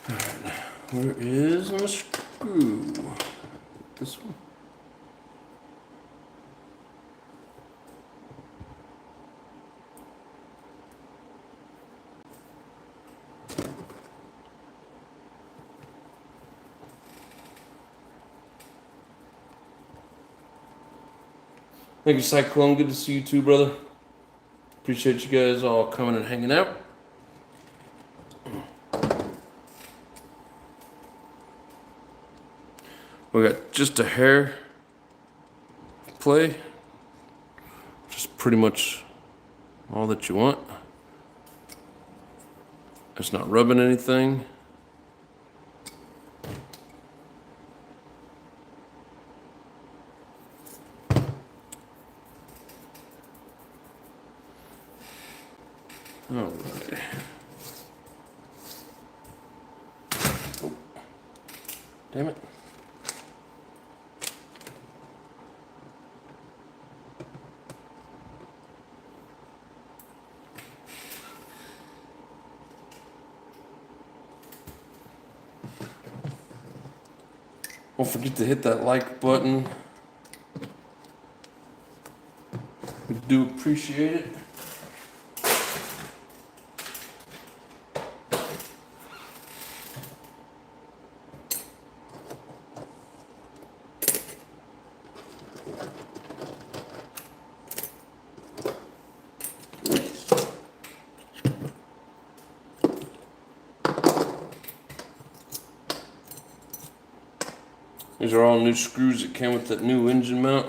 Alright, where is my screw? This one? Thank you, Cyclone. Good to see you too, brother. Appreciate you guys all coming and hanging out. We got just a hair play. Just pretty much all that you want. It's not rubbing anything. All right. Oh, damn it. Don't forget to hit that like button. We do appreciate it. These are all new screws that came with that new engine mount.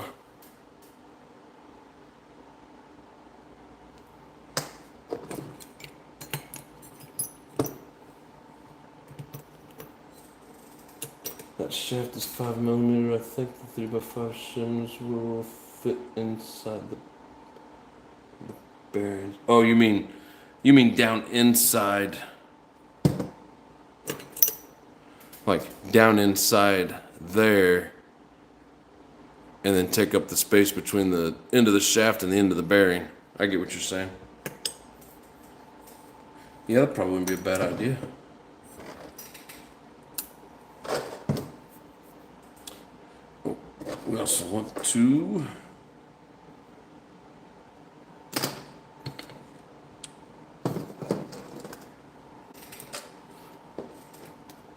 That shaft is 5mm. I think the 3x5 shims will fit inside the bearings. Oh, you mean down inside, like down inside there, and then take up the space between the end of the shaft and the end of the bearing. I get what you're saying. Yeah, that probably wouldn't be a bad idea. Oh, we also want to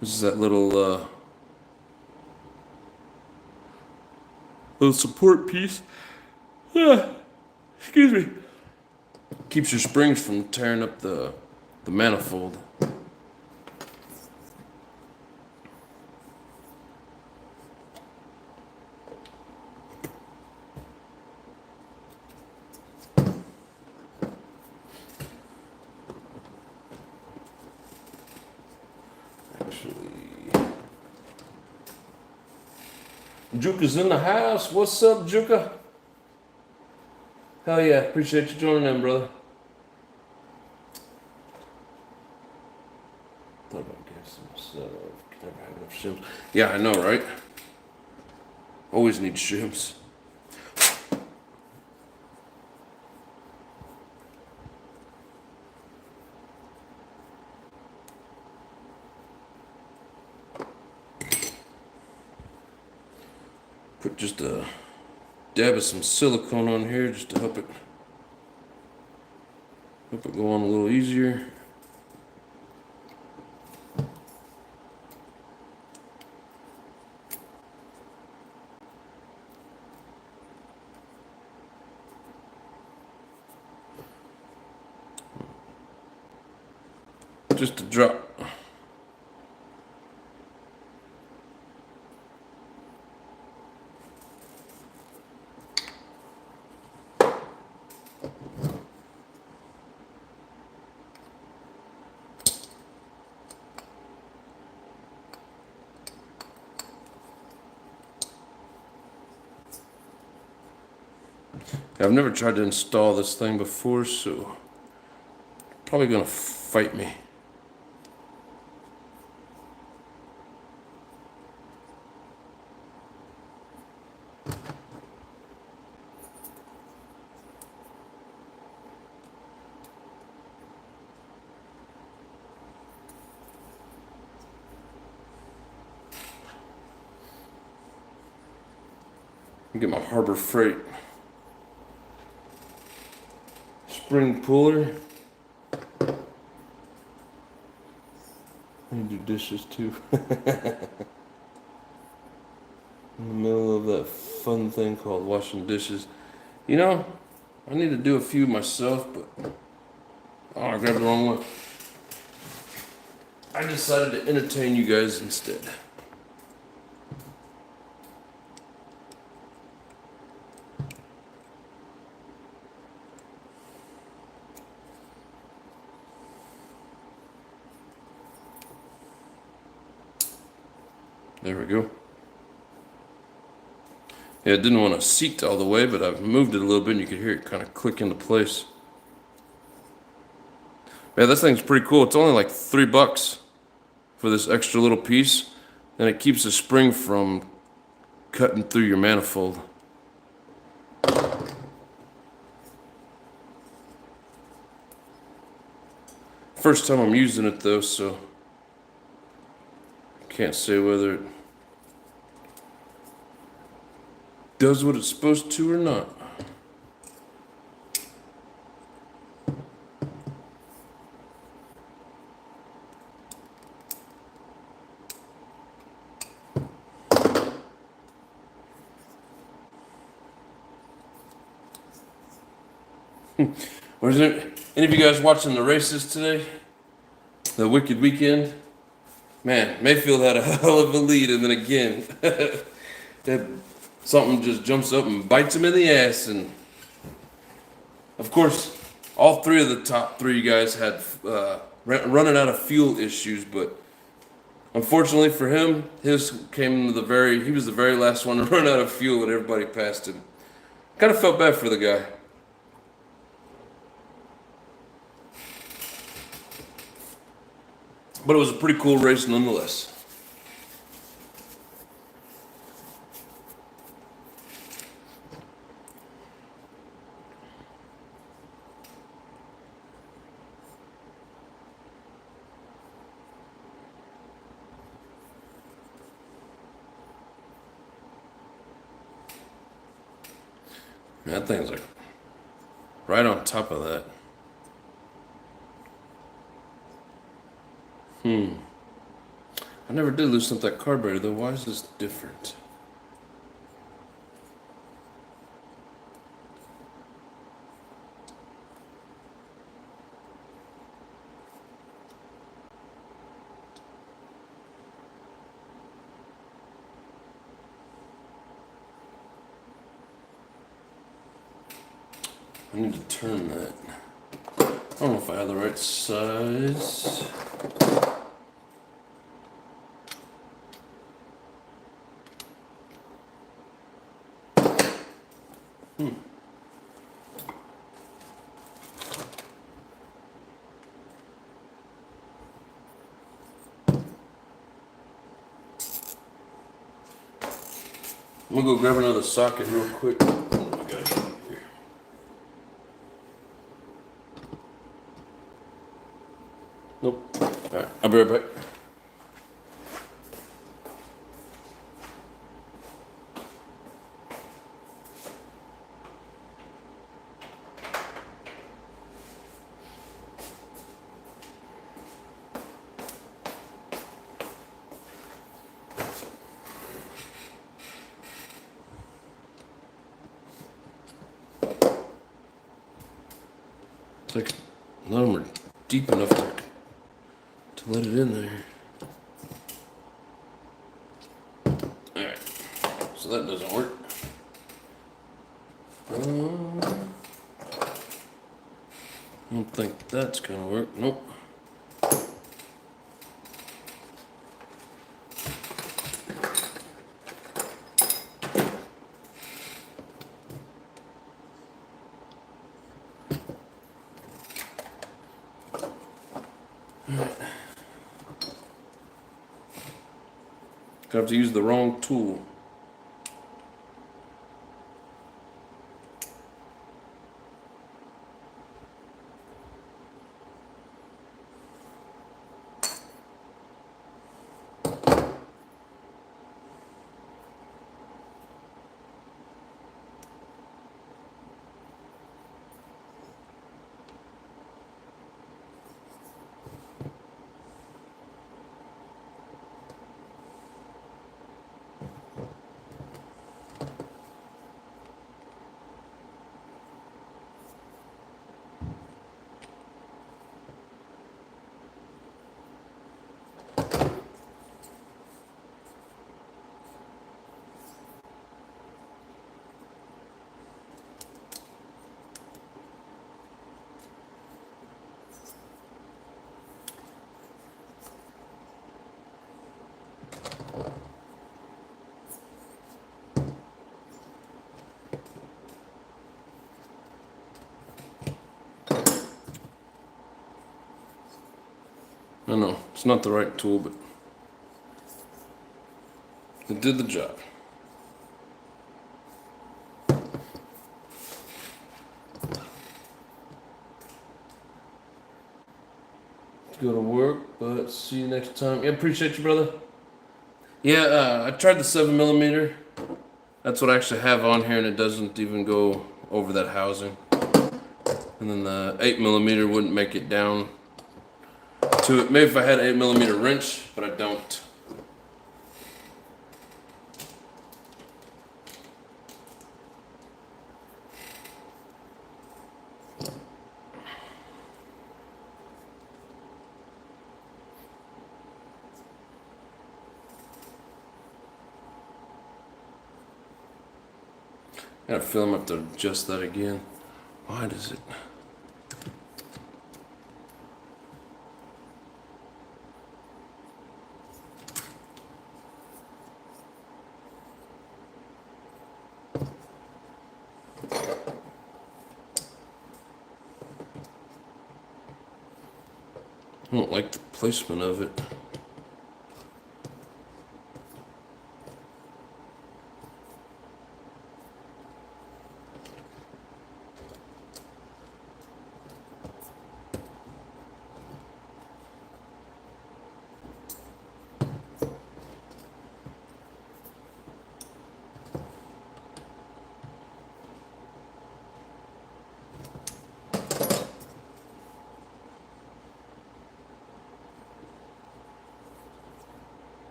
this is that little support piece. Excuse me. Keeps your springs from tearing up the manifold. Juka's in the house. What's up, Juka? Hell yeah, appreciate you joining in, brother. Thought about getting some stuff. Can never have enough shims. Yeah, I know, right? Always need shims. Put just a dab of some silicone on here just to help it go on a little easier. Just a drop. I've never tried to install this thing before, so probably gonna fight me. Get my Harbor Freight spring puller. I need to do dishes too. In the middle of that fun thing called washing dishes. You know, I need to do a few myself, but oh, I grabbed the wrong one. I decided to entertain you guys instead. There we go. Yeah, I didn't want to seat all the way, but I've moved it a little bit and you can hear it kind of click into place. Man, this thing's pretty cool. It's only like $3 for this extra little piece, and it keeps the spring from cutting through your manifold. First time I'm using it though, so I can't say whether it does what it's supposed to or not. Was there any of you guys watching the races today? The Wicked Weekend? Man, Mayfield had a hell of a lead, and then again, something just jumps up and bites him in the ass. And of course, all three of the top three guys had running out of fuel issues, but unfortunately for him, his came to he was the very last one to run out of fuel, and everybody passed him. Kind of felt bad for the guy. But it was a pretty cool race nonetheless. That thing's like right on top of that. I never did loosen up that carburetor though. Why is this different? I need to turn that. I don't know if I have the right size. I'm gonna go grab another socket real quick. Nope. Alright, I'll be right back. It's like none of them are deep enough to let it in there. Alright, so that doesn't work. I don't think that's gonna work. Nope. I have to use the wrong tool. I know, it's not the right tool, but it did the job. Go to work, but see you next time. Yeah, appreciate you, brother. Yeah, I tried the 7mm. That's what I actually have on here, and it doesn't even go over that housing. And then the 8mm wouldn't make it down to it. Maybe if I had an 8mm wrench, but I don't. I gotta feel I'm have to adjust that again. Why does it? I don't like the placement of it.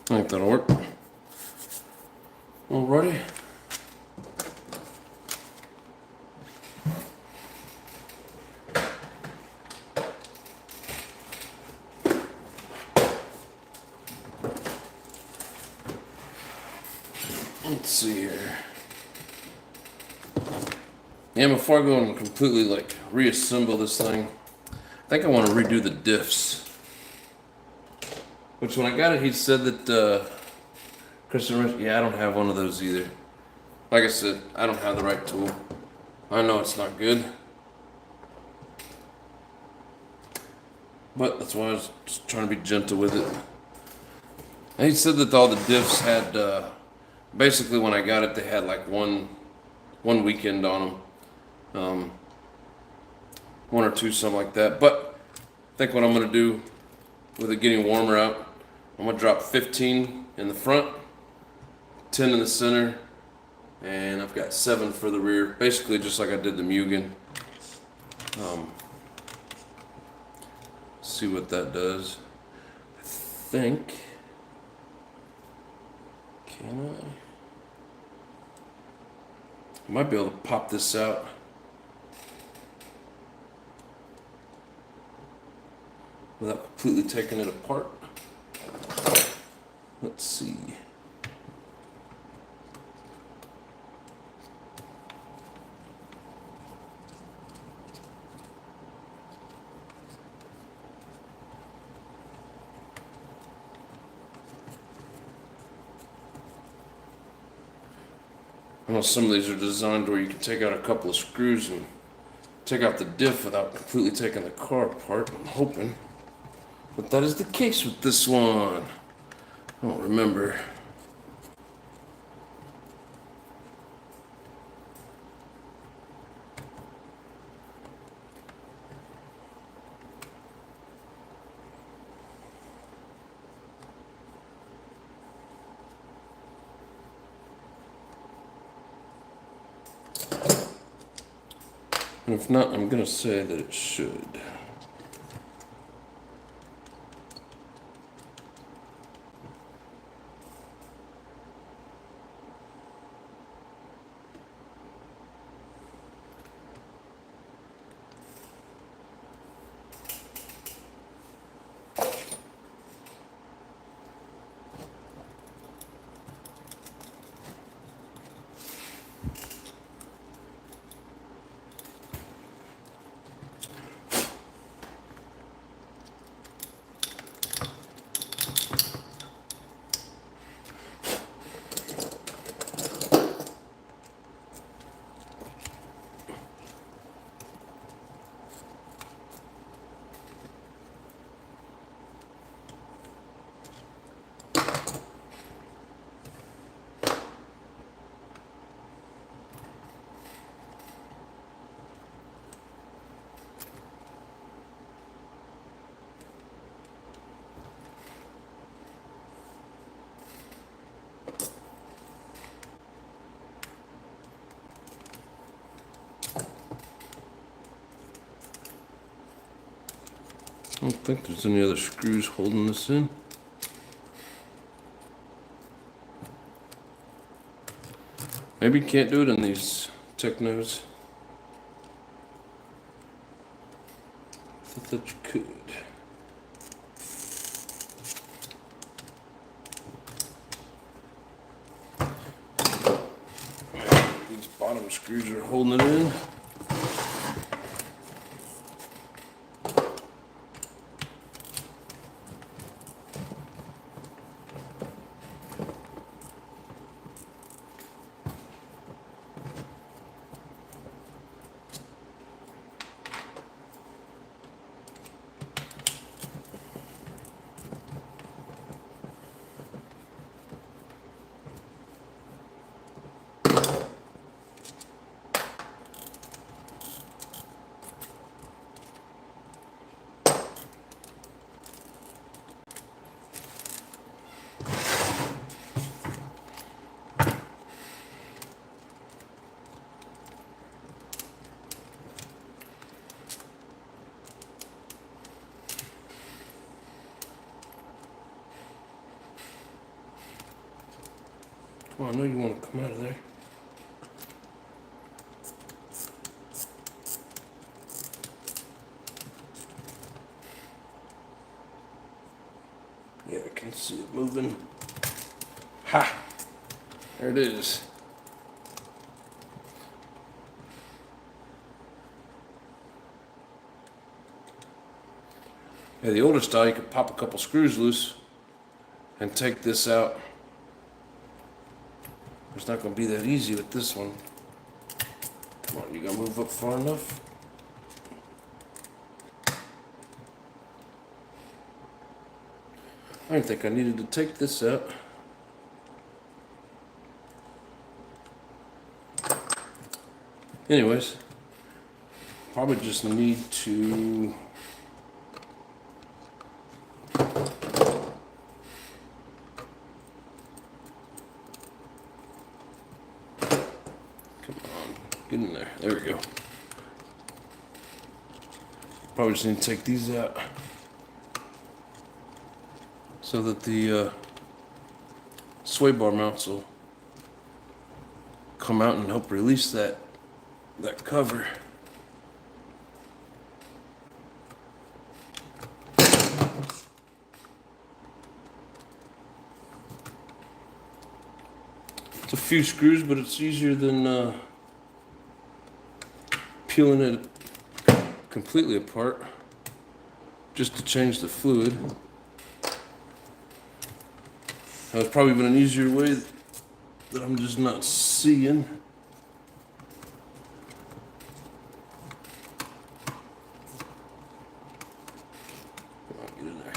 I think that'll work. Alrighty. Let's see here. Yeah, before I go and completely like reassemble this thing, I think I want to redo the diffs. Which when I got it, he said that Christian, yeah, I don't have one of those either. Like I said, I don't have the right tool. I know it's not good, but that's why I was just trying to be gentle with it. And he said that all the diffs had, basically when I got it, they had like one weekend on them, one or two, something like that. But I think what I'm gonna do with it getting warmer out, I'm gonna drop 15 in the front, 10 in the center, and I've got 7 for the rear. Basically just like I did the Mugen. See what that does. I think, can I might be able to pop this out. Without completely taking it apart. Let's see. I know some of these are designed where you can take out a couple of screws and take out the diff without completely taking the car apart. I'm hoping that that is the case with this one. I don't remember. And if not, I'm gonna say that it should. I don't think there's any other screws holding this in. Maybe you can't do it in these Technos. I thought that you could. These bottom screws are holding it in. Well, I know you want to come out of there. Yeah, I can see it moving. Ha! There it is. Yeah, the older style, you could pop a couple screws loose and take this out. It's not going to be that easy with this one. Come on, you got to move up far enough? I didn't think I needed to take this out. Anyways, probably just need to get in there. There we go. Probably just need to take these out so that the sway bar mounts will come out and help release that cover. It's a few screws, but it's easier than peeling it completely apart just to change the fluid. That was probably been an easier way that I'm just not seeing. Come on, get in there.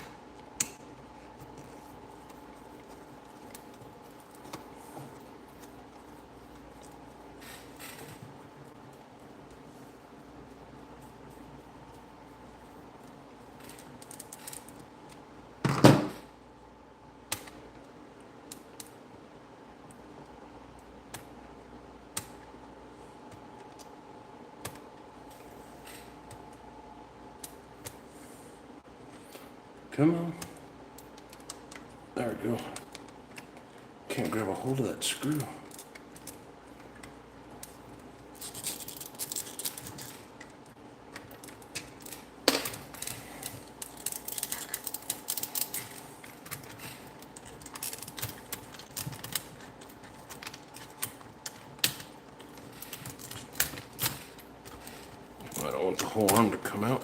Come on. There we go. Can't grab a hold of that screw. I don't want the whole arm to come out.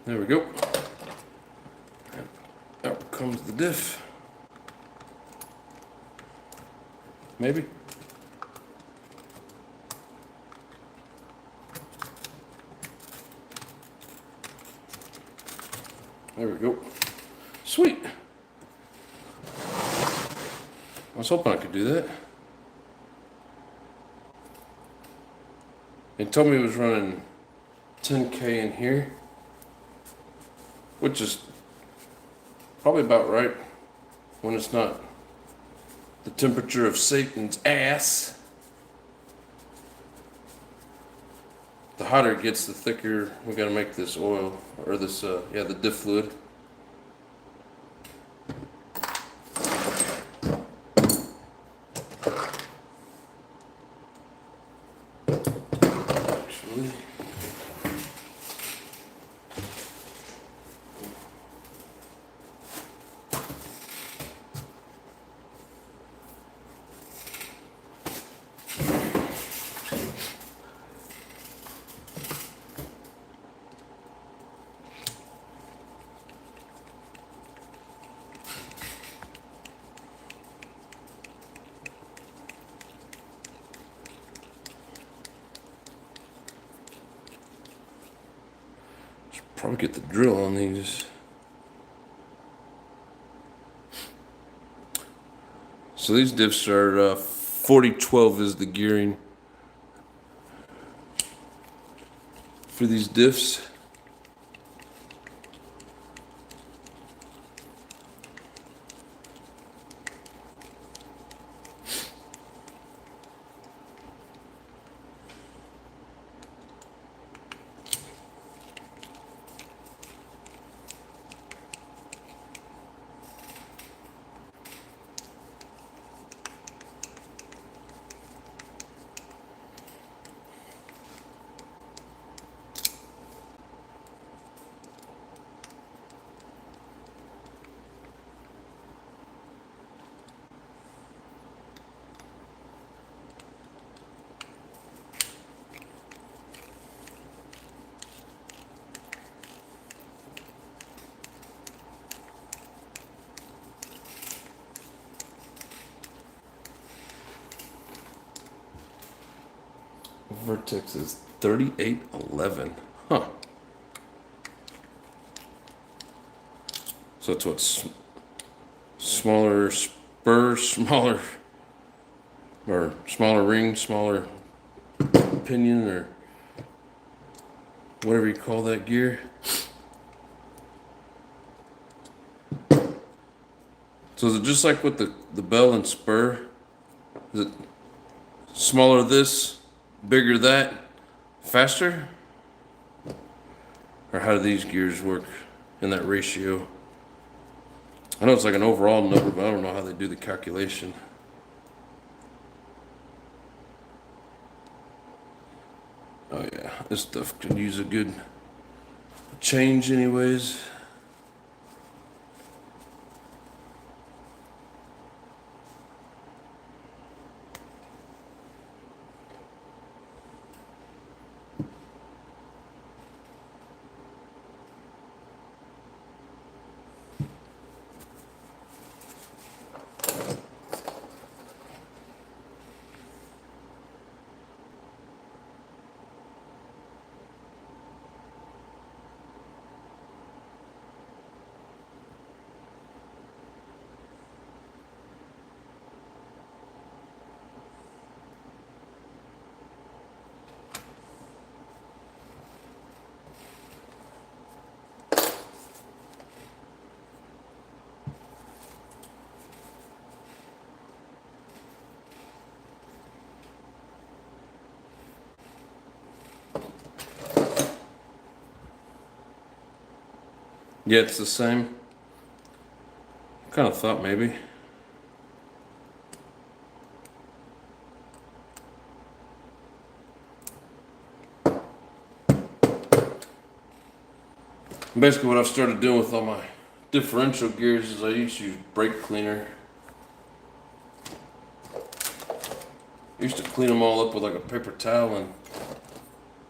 There we go. And out comes the diff. Maybe. There we go. Sweet. I was hoping I could do that. They told me it was running 10K in here, which is probably about right when it's not the temperature of Satan's ass. the hotter it gets, the thicker we got to make this oil, or this, yeah, the diff fluid. Actually, should probably get the drill on these. So these diffs are 4012 is the gearing for these diffs. Vertex is 3811. Huh. So it's what? Smaller spur, smaller, or smaller ring, smaller pinion, or whatever you call that gear. So is it just like with the bell and spur? Is it smaller this, bigger that, faster? Or how do these gears work in that ratio? I know it's like an overall number, but I don't know how they do the calculation. Oh yeah, this stuff could use a good change anyways. Yeah, it's the same. Kind of thought maybe. Basically what I've started doing with all my differential gears is I used to use brake cleaner. I used to clean them all up with like a paper towel and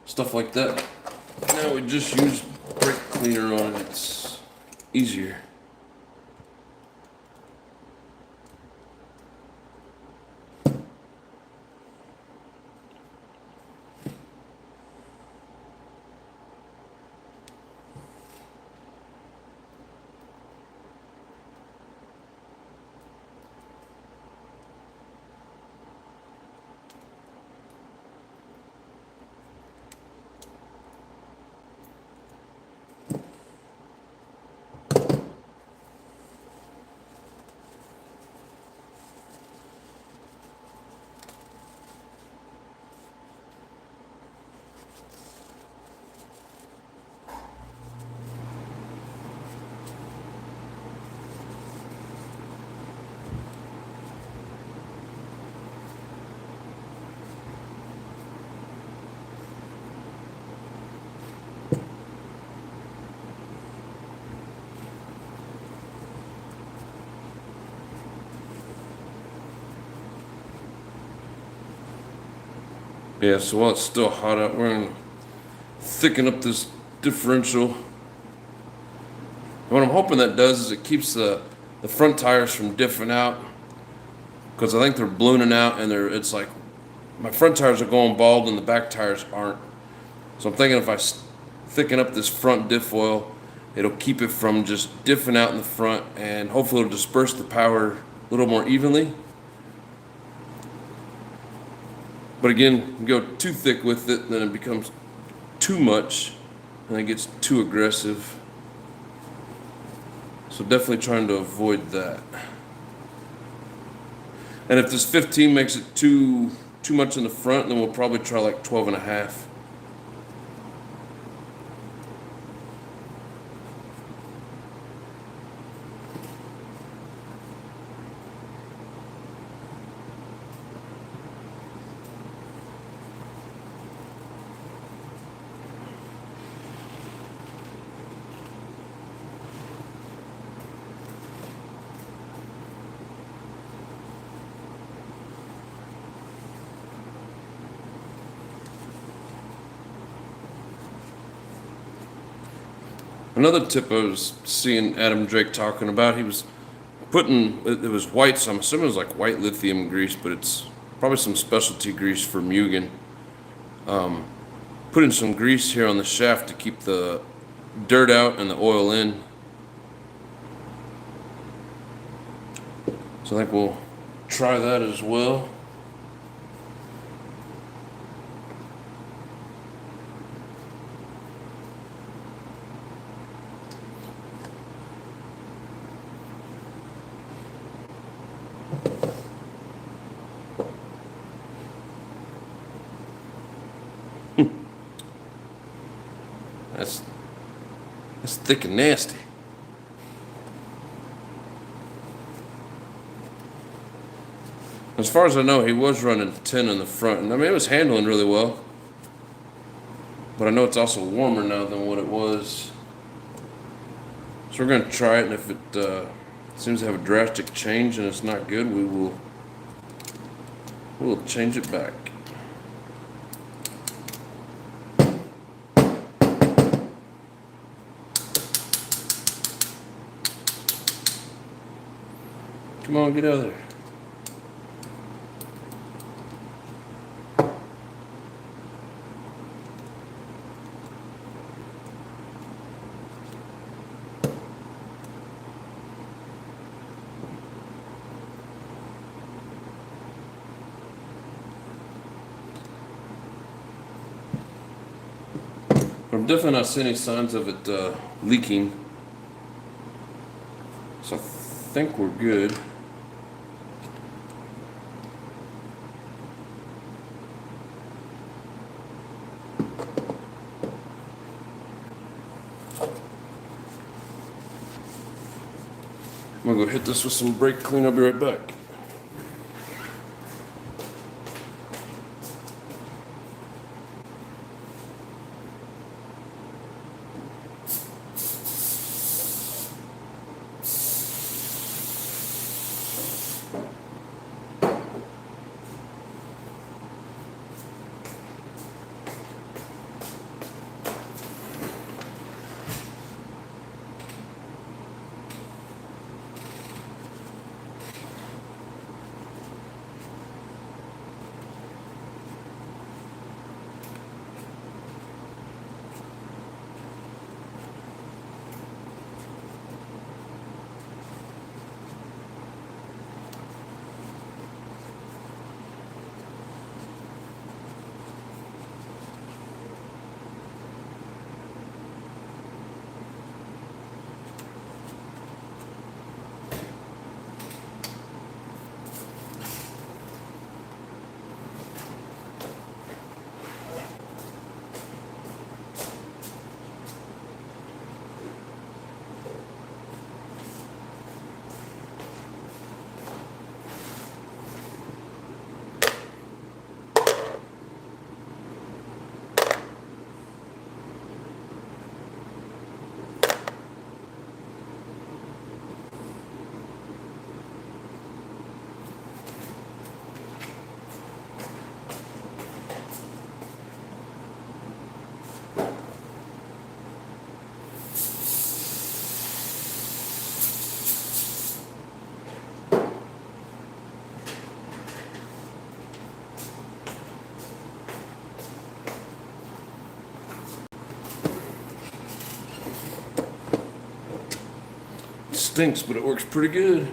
stuff like that. Now we just use brake cleaner on it. It's easier. Yeah, so while it's still hot out, we're gonna thicken up this differential. And what I'm hoping that does is it keeps the front tires from diffing out, because I think they're ballooning out, and it's like my front tires are going bald and the back tires aren't. So I'm thinking if I thicken up this front diff oil, it'll keep it from just diffing out in the front, and hopefully it'll disperse the power a little more evenly. But again, you go too thick with it, then it becomes too much, and it gets too aggressive. So definitely trying to avoid that. And if this 15 makes it too much in the front, then we'll probably try like 12.5. Another tip I was seeing Adam Drake talking about, he was putting, it was white, so I'm assuming it was like white lithium grease, but it's probably some specialty grease for Mugen. Putting some grease here on the shaft to keep the dirt out and the oil in. So I think we'll try that as well. That's thick and nasty. As far as I know, he was running 10 in the front, and I mean, it was handling really well. But I know it's also warmer now than what it was. So we're going to try it, and if it seems to have a drastic change and it's not good, we'll change it back. Come on, get out of there. I'm definitely not seeing any signs of it leaking. So I think we're good. I'm gonna go hit this with some brake clean. I'll be right back. stinks, but it works pretty good.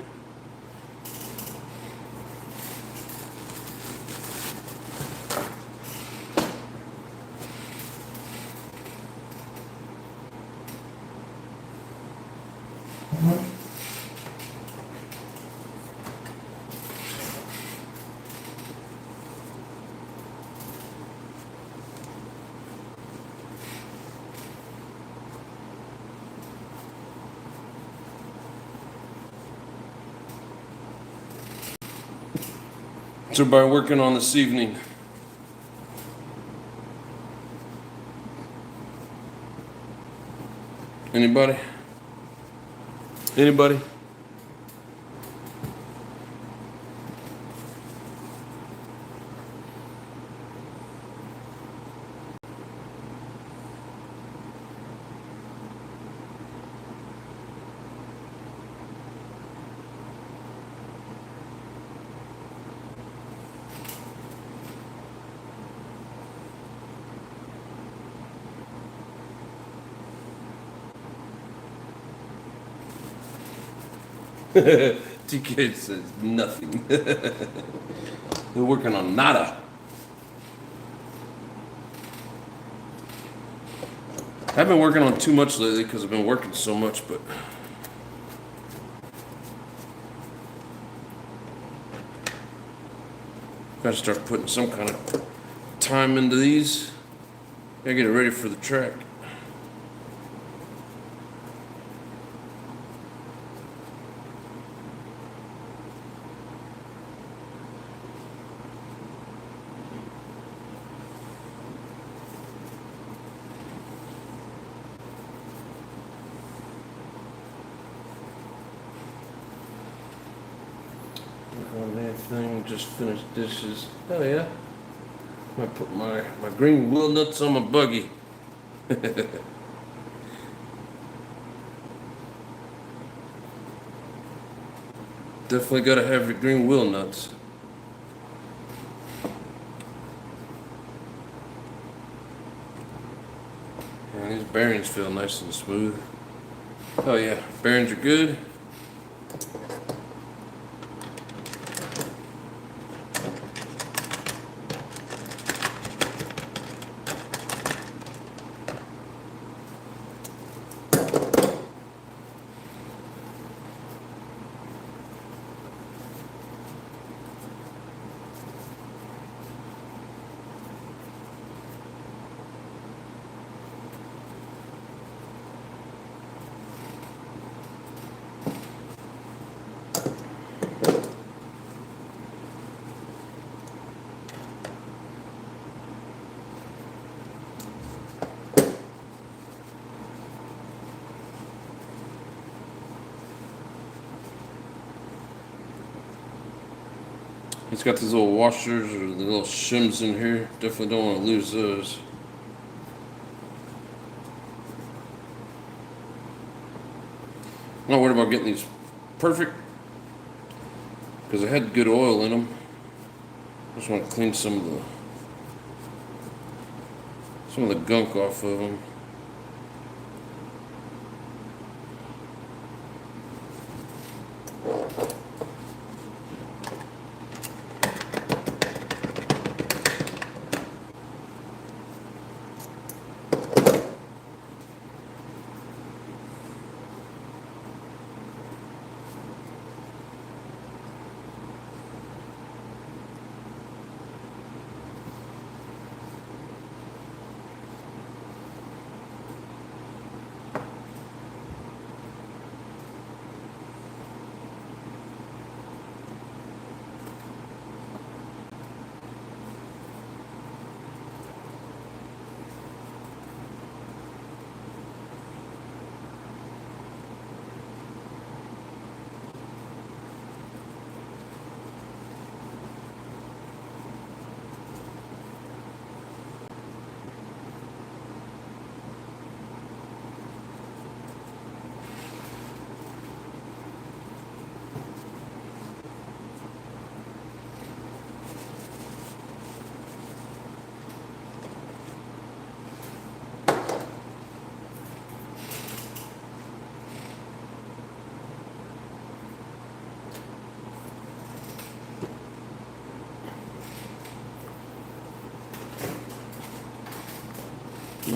What's everybody working on this evening? Anybody? Anybody? TK says nothing. They're working on nada. I've been working on too much lately because I've been working so much, but gotta start putting some kind of time into these. Gotta get it ready for the track. On that thing, just finished dishes. Oh yeah. I put my green wheel nuts on my buggy. Definitely gotta have your green wheel nuts. And these bearings feel nice and smooth. Oh yeah, bearings are good. It's got these little washers or the little shims in here. Definitely don't want to lose those. I'm not worried about getting these perfect because I had good oil in them. Just want to clean some of the gunk off of them.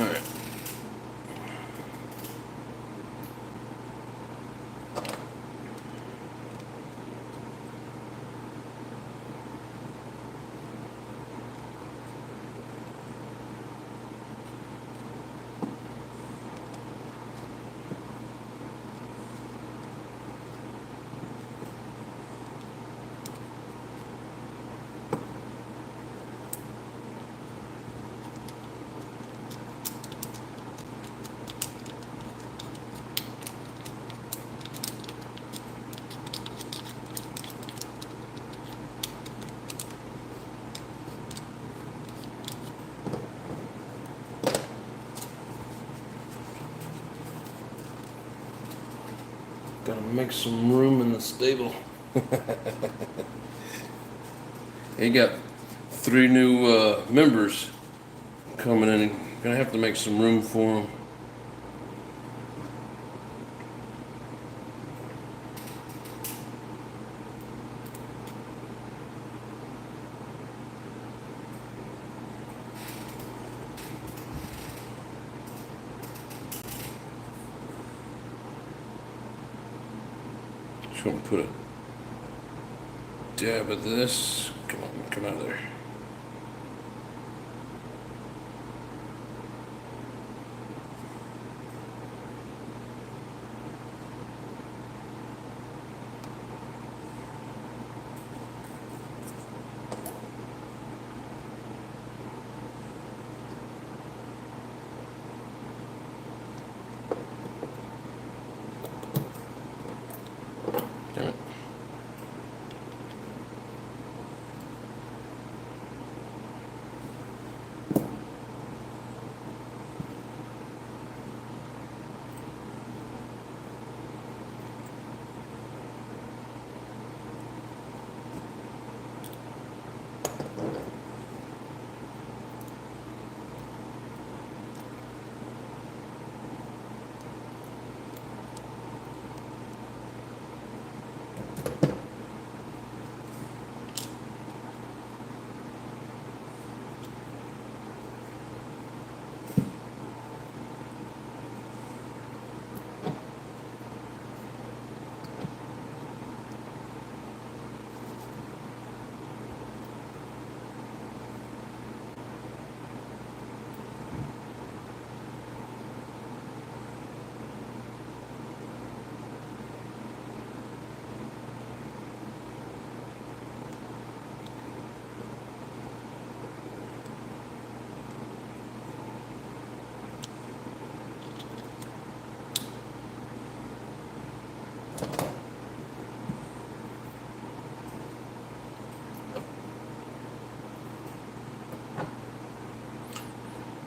All right. Gotta make some room in the stable. You got 3 new members coming in. Gonna have to make some room for them. Just gonna put a dab of this. Come on, come out of there. Damn it.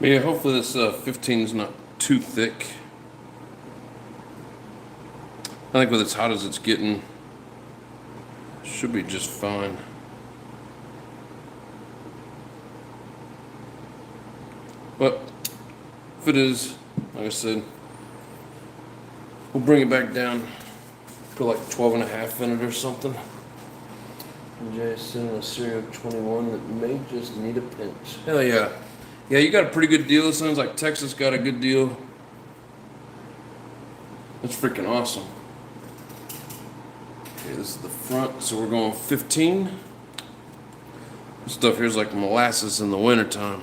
Yeah, hopefully this 15 is not too thick. I think with as hot as it's getting, should be just fine. But if it is, like I said, we'll bring it back down, put like 12.5 in it or something. And Jay's sending a Cereal 21 that may just need a pinch. Hell yeah. Yeah, you got a pretty good deal. It sounds like Texas got a good deal. That's freaking awesome. Okay, this is the front, so we're going 15. This stuff here's like molasses in the wintertime.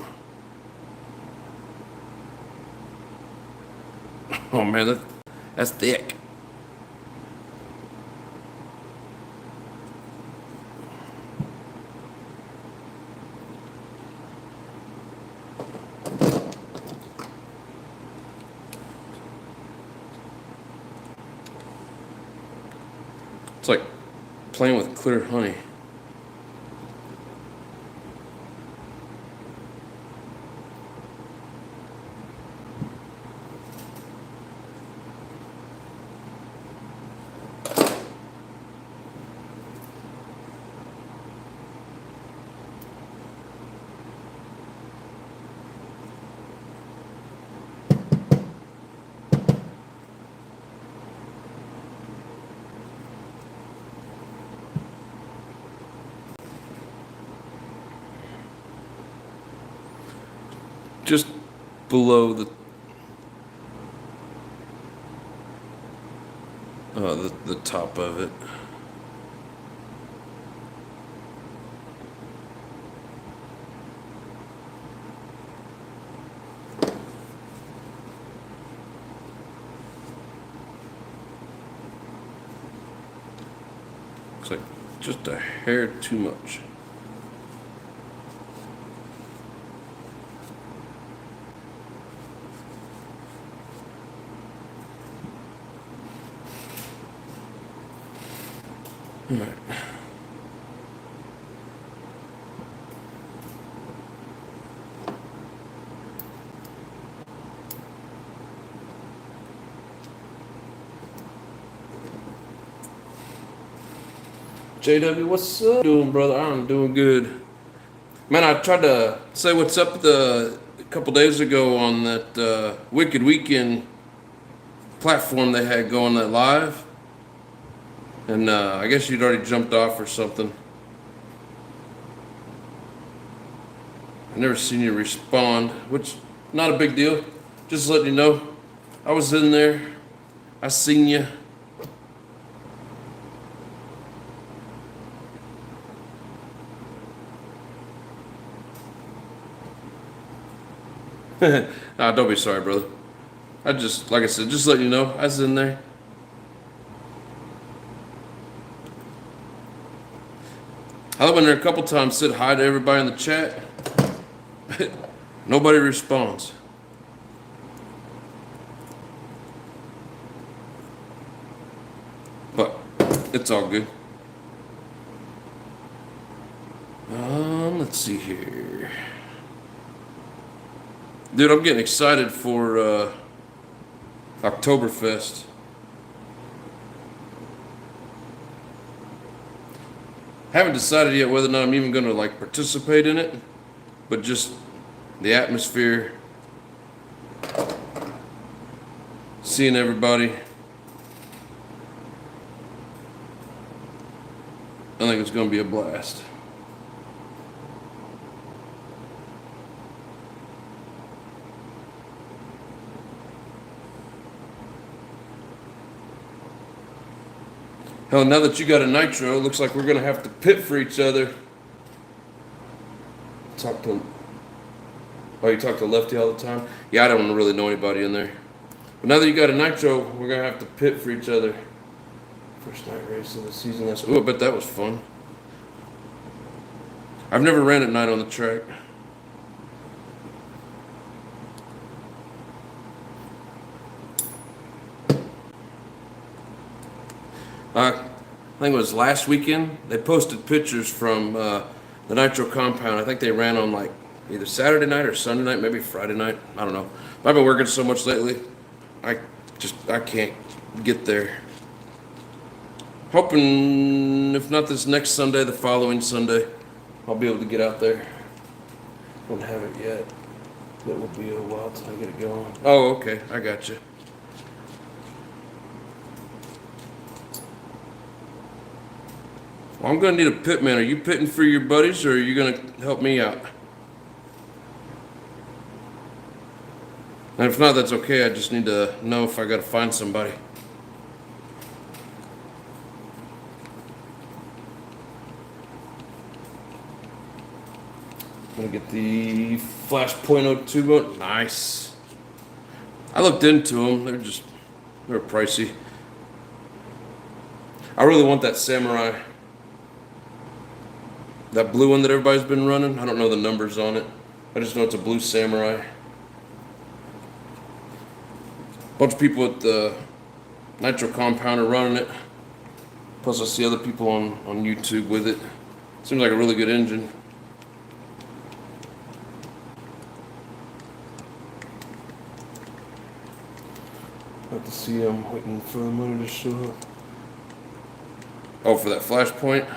Oh man, that's thick. It's like playing with clear honey. below the top of it. Looks like just a hair too much. All right. JW, what's up? Doing, brother? I'm doing good. Man, I tried to say what's up a couple days ago on that Wicked Weekend platform they had going that live. And I guess you'd already jumped off or something. I never seen you respond, which not a big deal. Just letting you know, I was in there. I seen you. Nah, don't be sorry, brother. I just, like I said, just letting you know, I was in there. I've been there a couple times, said hi to everybody in the chat. Nobody responds. But it's all good. Let's see here. Dude, I'm getting excited for Oktoberfest. Haven't decided yet whether or not I'm even going to like participate in it, but just the atmosphere, seeing everybody. I think it's going to be a blast. Hell, now that you got a nitro, it looks like we're going to have to pit for each other. Talk to... Oh, you talk to Lefty all the time? Yeah, I don't really know anybody in there. But now that you got a nitro, we're going to have to pit for each other. First night race of the season. Ooh, I bet that was fun. I've never ran at night on the track. I think it was last weekend. They posted pictures from the Nitro compound. I think they ran on like either Saturday night or Sunday night, maybe Friday night. I don't know. I've been working so much lately. I can't get there. Hoping if not this next Sunday, the following Sunday, I'll be able to get out there. Don't have it yet. That will be a while till I get it going. Oh, okay. I got you. Well, I'm going to need a pit man. Are you pitting for your buddies or are you going to help me out? And if not, that's okay. I just need to know if I got to find somebody. I'm going to get the Flash .02 boat. Nice. I looked into them. They're pricey. I really want that Samurai. That blue one that everybody's been running, I don't know the numbers on it. I just know it's a blue Samurai. Bunch of people at the Nitro compound are running it. Plus I see other people on YouTube with it. Seems like a really good engine. Have to see, I'm waiting for the money to show up. Oh, for that flashpoint?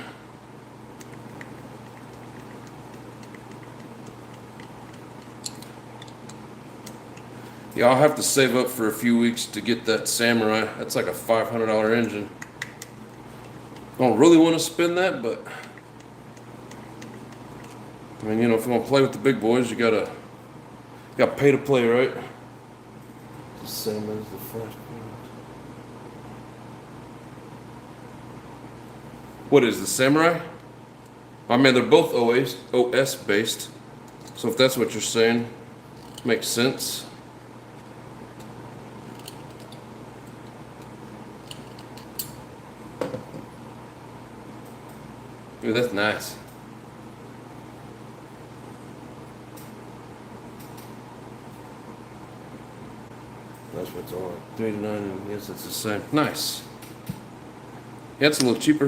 Yeah, I'll have to save up for a few weeks to get that Samurai. That's like a $500 engine. Don't really want to spend that, but I mean, you know, if you want to play with the big boys, you gotta Got pay to play, right? The same as the Flashpoint. What is the Samurai? I mean, they're both OS based. So if that's what you're saying, makes sense. Ooh, that's nice. That's what's on. 389, and yes, it's the same. Nice. Yeah, it's a little cheaper.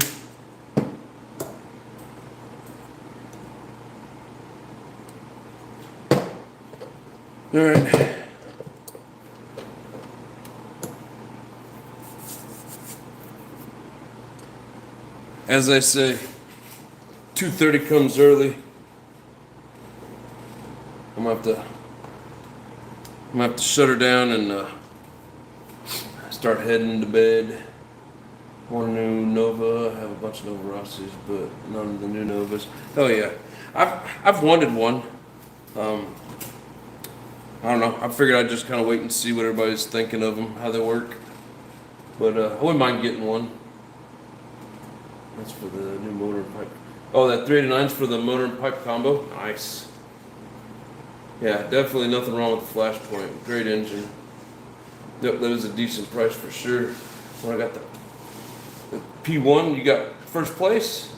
All right. As I say, 2:30 comes early. I'm gonna have to shut her down and start heading to bed. One new Nova. I have a bunch of Nova Rossi's, but none of the new Novas. Oh yeah, I've wanted one. I don't know. I figured I'd just kind of wait and see what everybody's thinking of them, how they work. But I wouldn't mind getting one. That's for the new motor and pipe. Oh, that 389's for the motor and pipe combo. Nice. Yeah, definitely nothing wrong with the Flashpoint. Great engine. Yep, that was a decent price for sure. When I got the P1, you got first place.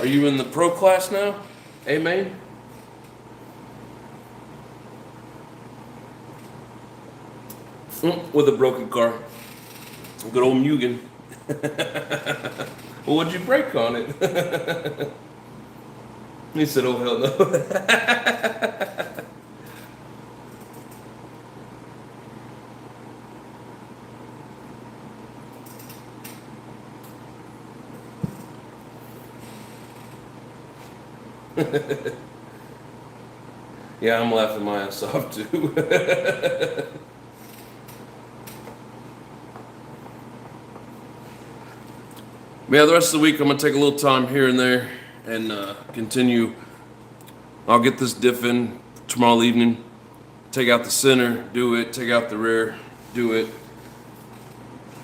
Are you in the pro class now? A main? With a broken car. Good old Mugen. Well, what'd you break on it? He said, oh, hell no. Yeah, I'm laughing my ass off too. Yeah, the rest of the week I'm gonna take a little time here and there and continue. I'll get this diff in tomorrow evening. Take out the center, do it. Take out the rear, do it.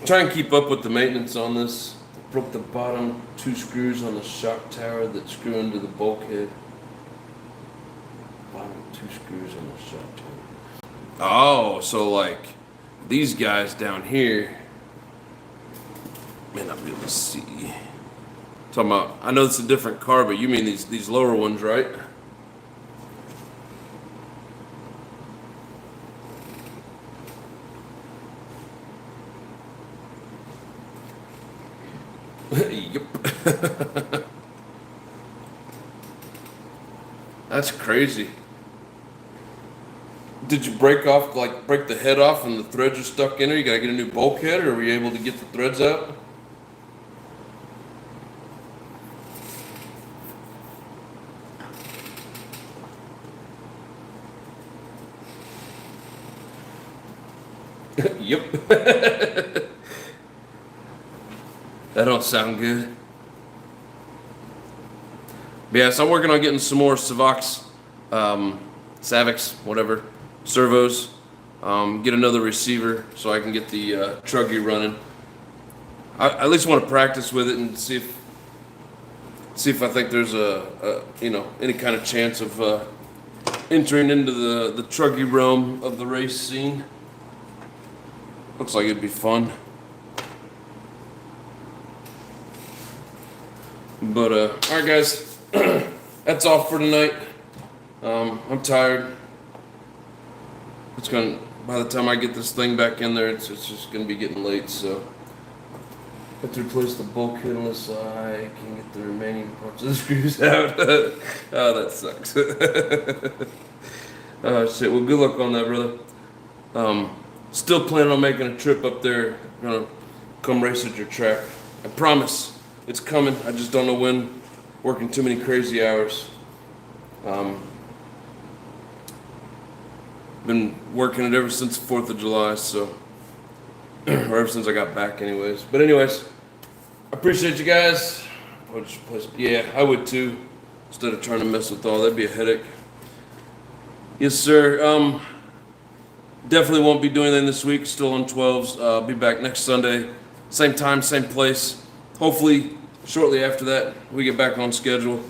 Try and keep up with the maintenance on this. Broke the bottom 2 screws on the shock tower that screw into the bulkhead. Bottom 2 screws on the shock tower. Oh, so like these guys down here may not be able to see. Talking about, I know it's a different car, but you mean these lower ones, right? Yep. That's crazy. Did you break the head off and the threads are stuck in there? You gotta get a new bulkhead, or were you able to get the threads out? Yep. That don't sound good. But yeah, so I'm working on getting some more Savox, whatever, servos. Get another receiver so I can get the truggy running. I at least want to practice with it and see if I think there's any kind of chance of entering into the truggy realm of the race scene. Looks like it'd be fun. But all right, guys, that's all for tonight. I'm tired. By the time I get this thing back in there, it's just gonna be getting late. So I have to replace the bulkhead unless I can get the remaining parts of the screws out. Oh, that sucks. Oh shit. Well, good luck on that, brother. Still planning on making a trip up there. Gonna come race at your track. I promise. It's coming. I just don't know when. Working too many crazy hours. Been working it ever since the 4th of July, so or ever since I got back anyways. But anyways, I appreciate you guys. Yeah, I would too. instead of trying to mess with all. That'd be a headache. Yes, sir. Definitely won't be doing anything this week. Still on 12s. I'll be back next Sunday. Same time, same place. Hopefully, shortly after that, we get back on schedule.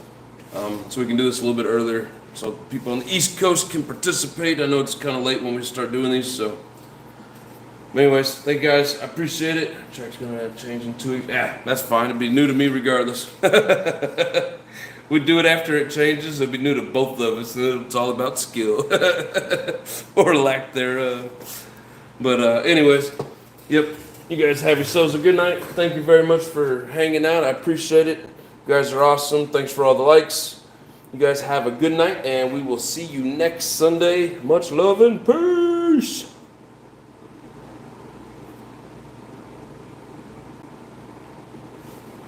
So we can do this a little bit earlier. So people on the East Coast can participate. I know it's kind of late when we start doing these. So anyways, thank you guys. I appreciate it. Track's going to have change in 2 weeks. Yeah, that's fine. It'll be new to me regardless. We'd do it after it changes. It'll be new to both of us. It's all about skill or lack thereof. But anyways, yep. You guys have yourselves a good night. Thank you very much for hanging out. I appreciate it. You guys are awesome. Thanks for all the likes. You guys have a good night, and we will see you next Sunday. Much love and peace.